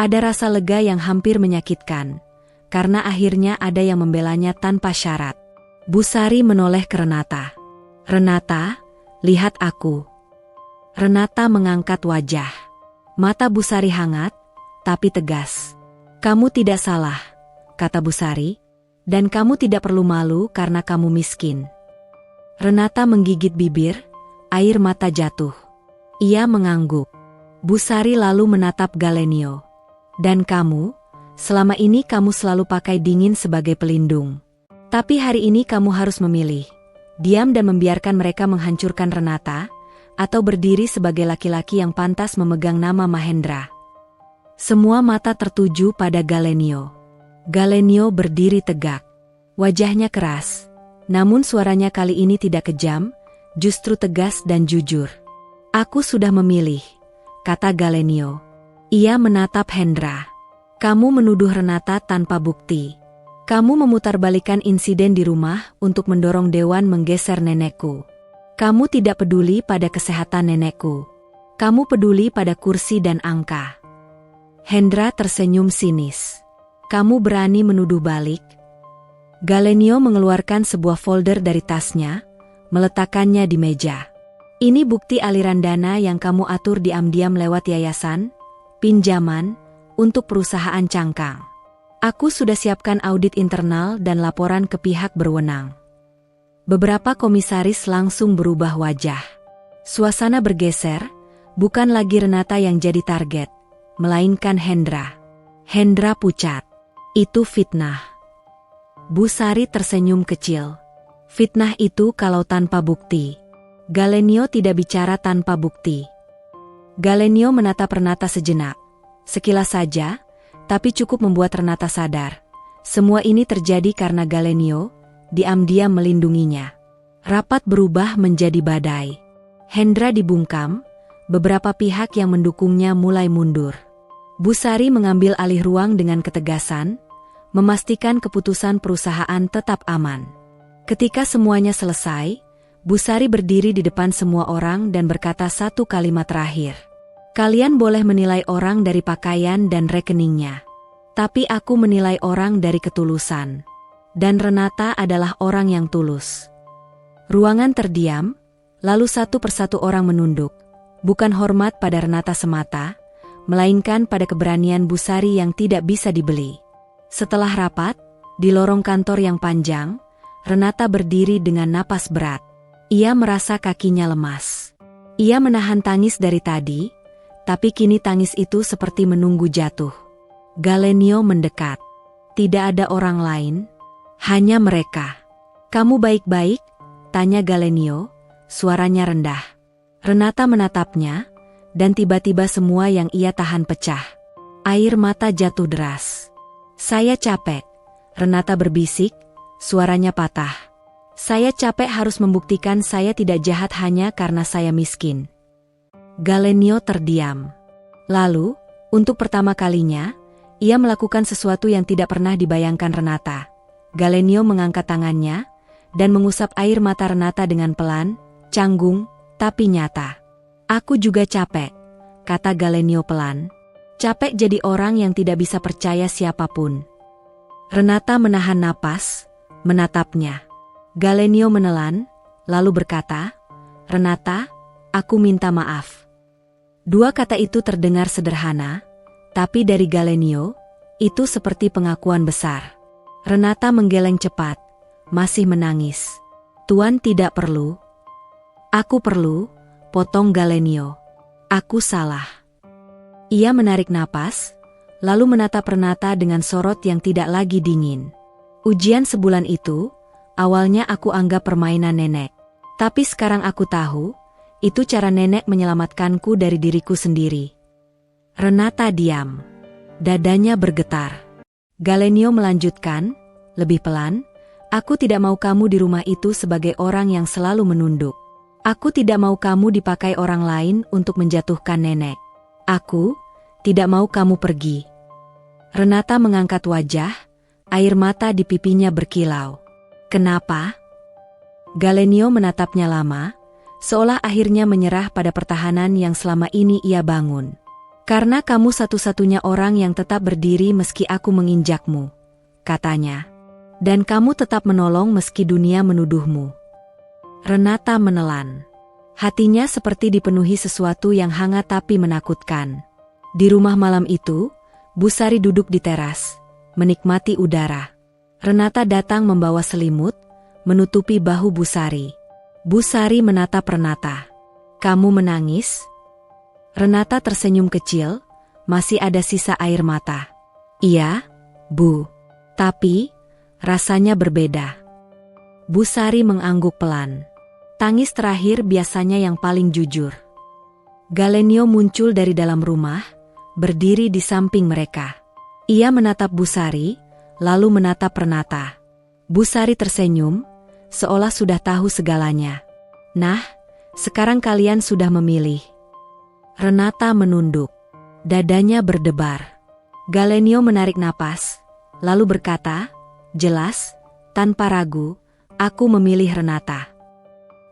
[SPEAKER 1] Ada rasa lega yang hampir menyakitkan, karena akhirnya ada yang membelanya tanpa syarat. Bu Sari menoleh ke Renata. Renata, lihat aku. Renata mengangkat wajah. Mata Bu Sari hangat, tapi tegas. Kamu tidak salah, kata Bu Sari, dan kamu tidak perlu malu karena kamu miskin. Renata menggigit bibir, air mata jatuh. Ia mengangguk. Bu Sari lalu menatap Galenio. Dan kamu, selama ini kamu selalu pakai dingin sebagai pelindung. Tapi hari ini kamu harus memilih. Diam dan membiarkan mereka menghancurkan Renata, atau berdiri sebagai laki-laki yang pantas memegang nama Mahendra. Semua mata tertuju pada Galenio. Galenio berdiri tegak. Wajahnya keras, namun suaranya kali ini tidak kejam, justru tegas dan jujur. Aku sudah memilih, kata Galenio. Ia menatap Hendra. Kamu menuduh Renata tanpa bukti. Kamu memutarbalikkan insiden di rumah untuk mendorong Dewan menggeser nenekku. Kamu tidak peduli pada kesehatan nenekku. Kamu peduli pada kursi dan angka. Hendra tersenyum sinis. Kamu berani menuduh balik? Galenio mengeluarkan sebuah folder dari tasnya, meletakkannya di meja. Ini bukti aliran dana yang kamu atur diam-diam lewat yayasan, pinjaman, untuk perusahaan cangkang. Aku sudah siapkan audit internal dan laporan ke pihak berwenang. Beberapa komisaris langsung berubah wajah. Suasana bergeser, bukan lagi Renata yang jadi target, melainkan Hendra. Hendra pucat. Itu fitnah. Bu Sari tersenyum kecil. Fitnah itu kalau tanpa bukti. Galenio tidak bicara tanpa bukti. Galenio menatap Renata sejenak. Sekilas saja, tapi cukup membuat Renata sadar. Semua ini terjadi karena Galenio diam-diam melindunginya. Rapat berubah menjadi badai. Hendra dibungkam, beberapa pihak yang mendukungnya mulai mundur. Bu Sari mengambil alih ruang dengan ketegasan, memastikan keputusan perusahaan tetap aman. Ketika semuanya selesai, Bu Sari berdiri di depan semua orang dan berkata satu kalimat terakhir. Kalian boleh menilai orang dari pakaian dan rekeningnya. Tapi aku menilai orang dari ketulusan. Dan Renata adalah orang yang tulus. Ruangan terdiam, lalu satu persatu orang menunduk. Bukan hormat pada Renata semata, melainkan pada keberanian Bu Sari yang tidak bisa dibeli. Setelah rapat, di lorong kantor yang panjang, Renata berdiri dengan napas berat. Ia merasa kakinya lemas. Ia menahan tangis dari tadi, tapi kini tangis itu seperti menunggu jatuh. Galenio mendekat. Tidak ada orang lain, hanya mereka. "Kamu baik-baik?" tanya Galenio, suaranya rendah. Renata menatapnya, dan tiba-tiba semua yang ia tahan pecah. Air mata jatuh deras. "Saya capek," Renata berbisik, suaranya patah. "Saya capek harus membuktikan saya tidak jahat hanya karena saya miskin." Galenio terdiam. Lalu, untuk pertama kalinya, ia melakukan sesuatu yang tidak pernah dibayangkan Renata. Galenio mengangkat tangannya, dan mengusap air mata Renata dengan pelan, canggung, tapi nyata. "Aku juga capek," kata Galenio pelan. "Capek jadi orang yang tidak bisa percaya siapapun." Renata menahan napas, menatapnya. Galenio menelan, lalu berkata, "Renata, aku minta maaf." Dua kata itu terdengar sederhana, tapi dari Galenio, itu seperti pengakuan besar. Renata menggeleng cepat, masih menangis. "Tuan tidak perlu." "Aku perlu," potong Galenio. "Aku salah." Ia menarik napas, lalu menatap Renata dengan sorot yang tidak lagi dingin. "Ujian sebulan itu, awalnya aku anggap permainan nenek. Tapi sekarang aku tahu, itu cara nenek menyelamatkanku dari diriku sendiri." Renata diam. Dadanya bergetar. Galenio melanjutkan, lebih pelan, "Aku tidak mau kamu di rumah itu sebagai orang yang selalu menunduk. Aku tidak mau kamu dipakai orang lain untuk menjatuhkan nenek. Aku tidak mau kamu pergi." Renata mengangkat wajah, air mata di pipinya berkilau. "Kenapa?" Galenio menatapnya lama, seolah akhirnya menyerah pada pertahanan yang selama ini ia bangun. "Karena kamu satu-satunya orang yang tetap berdiri meski aku menginjakmu," katanya. "Dan kamu tetap menolong meski dunia menuduhmu." Renata menelan. Hatinya seperti dipenuhi sesuatu yang hangat tapi menakutkan. Di rumah malam itu, Busari duduk di teras, menikmati udara. Renata datang membawa selimut, menutupi bahu Busari. Busari menatap Renata. "Kamu menangis?" Renata tersenyum kecil, masih ada sisa air mata. "Iya, Bu. Tapi, rasanya berbeda." Busari mengangguk pelan. Tangis terakhir biasanya yang paling jujur. Galenio muncul dari dalam rumah, berdiri di samping mereka. Ia menatap Busari, lalu menatap Renata. Busari tersenyum, seolah sudah tahu segalanya. "Nah, sekarang kalian sudah memilih." Renata menunduk. Dadanya berdebar. Galenio menarik napas, lalu berkata, "Jelas, tanpa ragu, aku memilih Renata."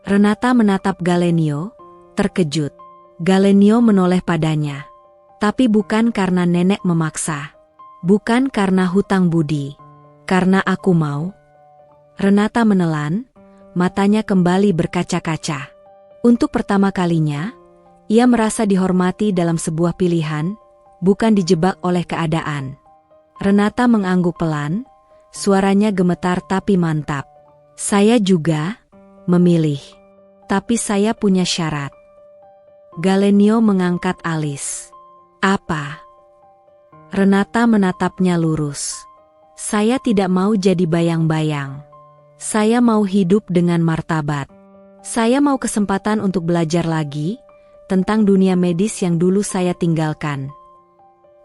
[SPEAKER 1] Renata menatap Galenio, terkejut. Galenio menoleh padanya. "Tapi bukan karena nenek memaksa. Bukan karena hutang budi. Karena aku mau." Renata menelan, matanya kembali berkaca-kaca. Untuk pertama kalinya, ia merasa dihormati dalam sebuah pilihan, bukan dijebak oleh keadaan. Renata mengangguk pelan, suaranya gemetar tapi mantap. "Saya juga memilih. Tapi saya punya syarat." Galenio mengangkat alis. "Apa?" Renata menatapnya lurus. "Saya tidak mau jadi bayang-bayang. Saya mau hidup dengan martabat. Saya mau kesempatan untuk belajar lagi tentang dunia medis yang dulu saya tinggalkan."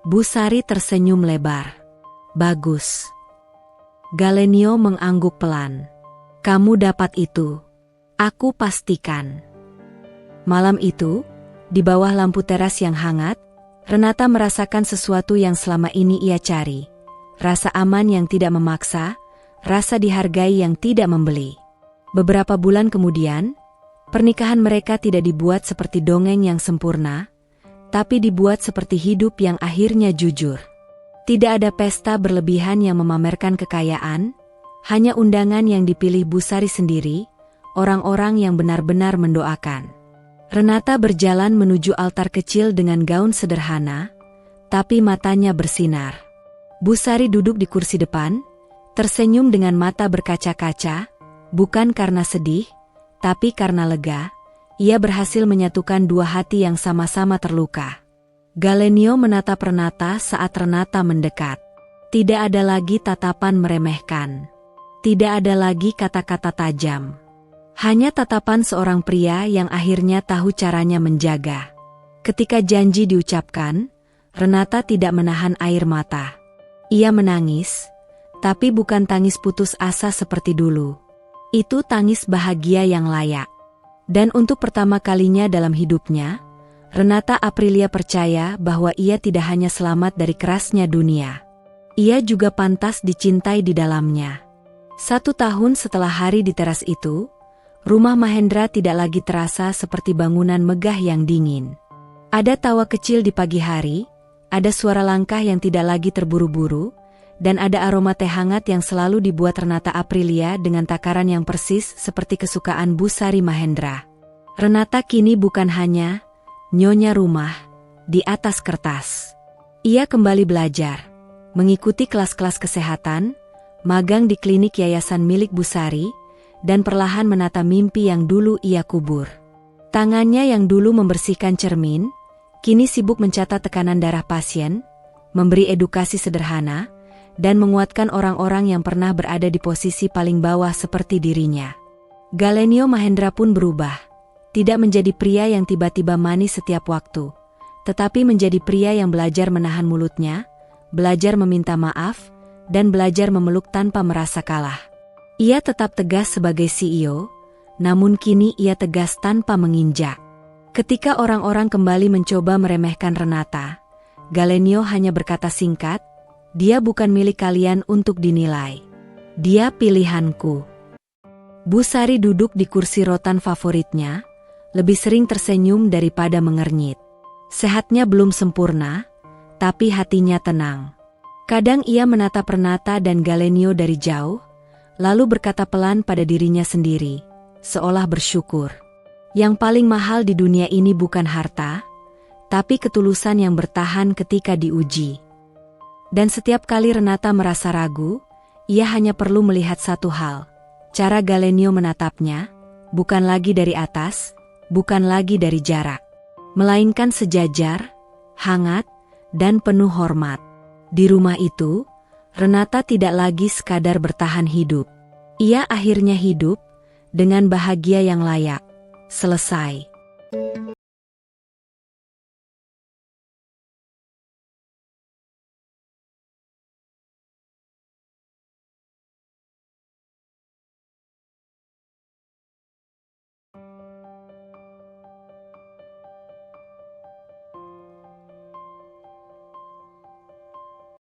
[SPEAKER 1] Busari tersenyum lebar. "Bagus." Galenio mengangguk pelan. "Kamu dapat itu. Aku pastikan." Malam itu, di bawah lampu teras yang hangat, Renata merasakan sesuatu yang selama ini ia cari. Rasa aman yang tidak memaksa, rasa dihargai yang tidak membeli. Beberapa bulan kemudian, pernikahan mereka tidak dibuat seperti dongeng yang sempurna, tapi dibuat seperti hidup yang akhirnya jujur. Tidak ada pesta berlebihan yang memamerkan kekayaan, hanya undangan yang dipilih Busari sendiri, orang-orang yang benar-benar mendoakan. Renata berjalan menuju altar kecil dengan gaun sederhana, tapi matanya bersinar. Busari duduk di kursi depan, tersenyum dengan mata berkaca-kaca, bukan karena sedih, tapi karena lega. Ia berhasil menyatukan dua hati yang sama-sama terluka. Galenio menatap Renata saat Renata mendekat. Tidak ada lagi tatapan meremehkan. Tidak ada lagi kata-kata tajam. Hanya tatapan seorang pria yang akhirnya tahu caranya menjaga. Ketika janji diucapkan, Renata tidak menahan air mata. Ia menangis, tapi bukan tangis putus asa seperti dulu. Itu tangis bahagia yang layak. Dan untuk pertama kalinya dalam hidupnya, Renata Aprilia percaya bahwa ia tidak hanya selamat dari kerasnya dunia. Ia juga pantas dicintai di dalamnya. 1 tahun setelah hari di teras itu, rumah Mahendra tidak lagi terasa seperti bangunan megah yang dingin. Ada tawa kecil di pagi hari, ada suara langkah yang tidak lagi terburu-buru, dan ada aroma teh hangat yang selalu dibuat Renata Aprilia dengan takaran yang persis seperti kesukaan Bu Sari Mahendra. Renata kini bukan hanya nyonya rumah di atas kertas. Ia kembali belajar, mengikuti kelas-kelas kesehatan, magang di klinik yayasan milik Bu Sari, dan perlahan menata mimpi yang dulu ia kubur. Tangannya yang dulu membersihkan cermin, kini sibuk mencatat tekanan darah pasien, memberi edukasi sederhana, dan menguatkan orang-orang yang pernah berada di posisi paling bawah seperti dirinya. Galenio Mahendra pun berubah, tidak menjadi pria yang tiba-tiba manis setiap waktu, tetapi menjadi pria yang belajar menahan mulutnya, belajar meminta maaf, dan belajar memeluk tanpa merasa kalah. Ia tetap tegas sebagai CEO, namun kini ia tegas tanpa menginjak. Ketika orang-orang kembali mencoba meremehkan Renata, Galenio hanya berkata singkat, "Dia bukan milik kalian untuk dinilai. Dia pilihanku." Bu Sari duduk di kursi rotan favoritnya, lebih sering tersenyum daripada mengernyit. Sehatnya belum sempurna, tapi hatinya tenang. Kadang ia menatap Renata dan Galenio dari jauh, lalu berkata pelan pada dirinya sendiri, seolah bersyukur. Yang paling mahal di dunia ini bukan harta, tapi ketulusan yang bertahan ketika diuji. Dan setiap kali Renata merasa ragu, ia hanya perlu melihat satu hal. Cara Galenio menatapnya, bukan lagi dari atas, bukan lagi dari jarak, melainkan sejajar, hangat, dan penuh hormat. Di rumah itu, Renata tidak lagi sekadar bertahan hidup. Ia akhirnya hidup, dengan bahagia yang layak. Selesai.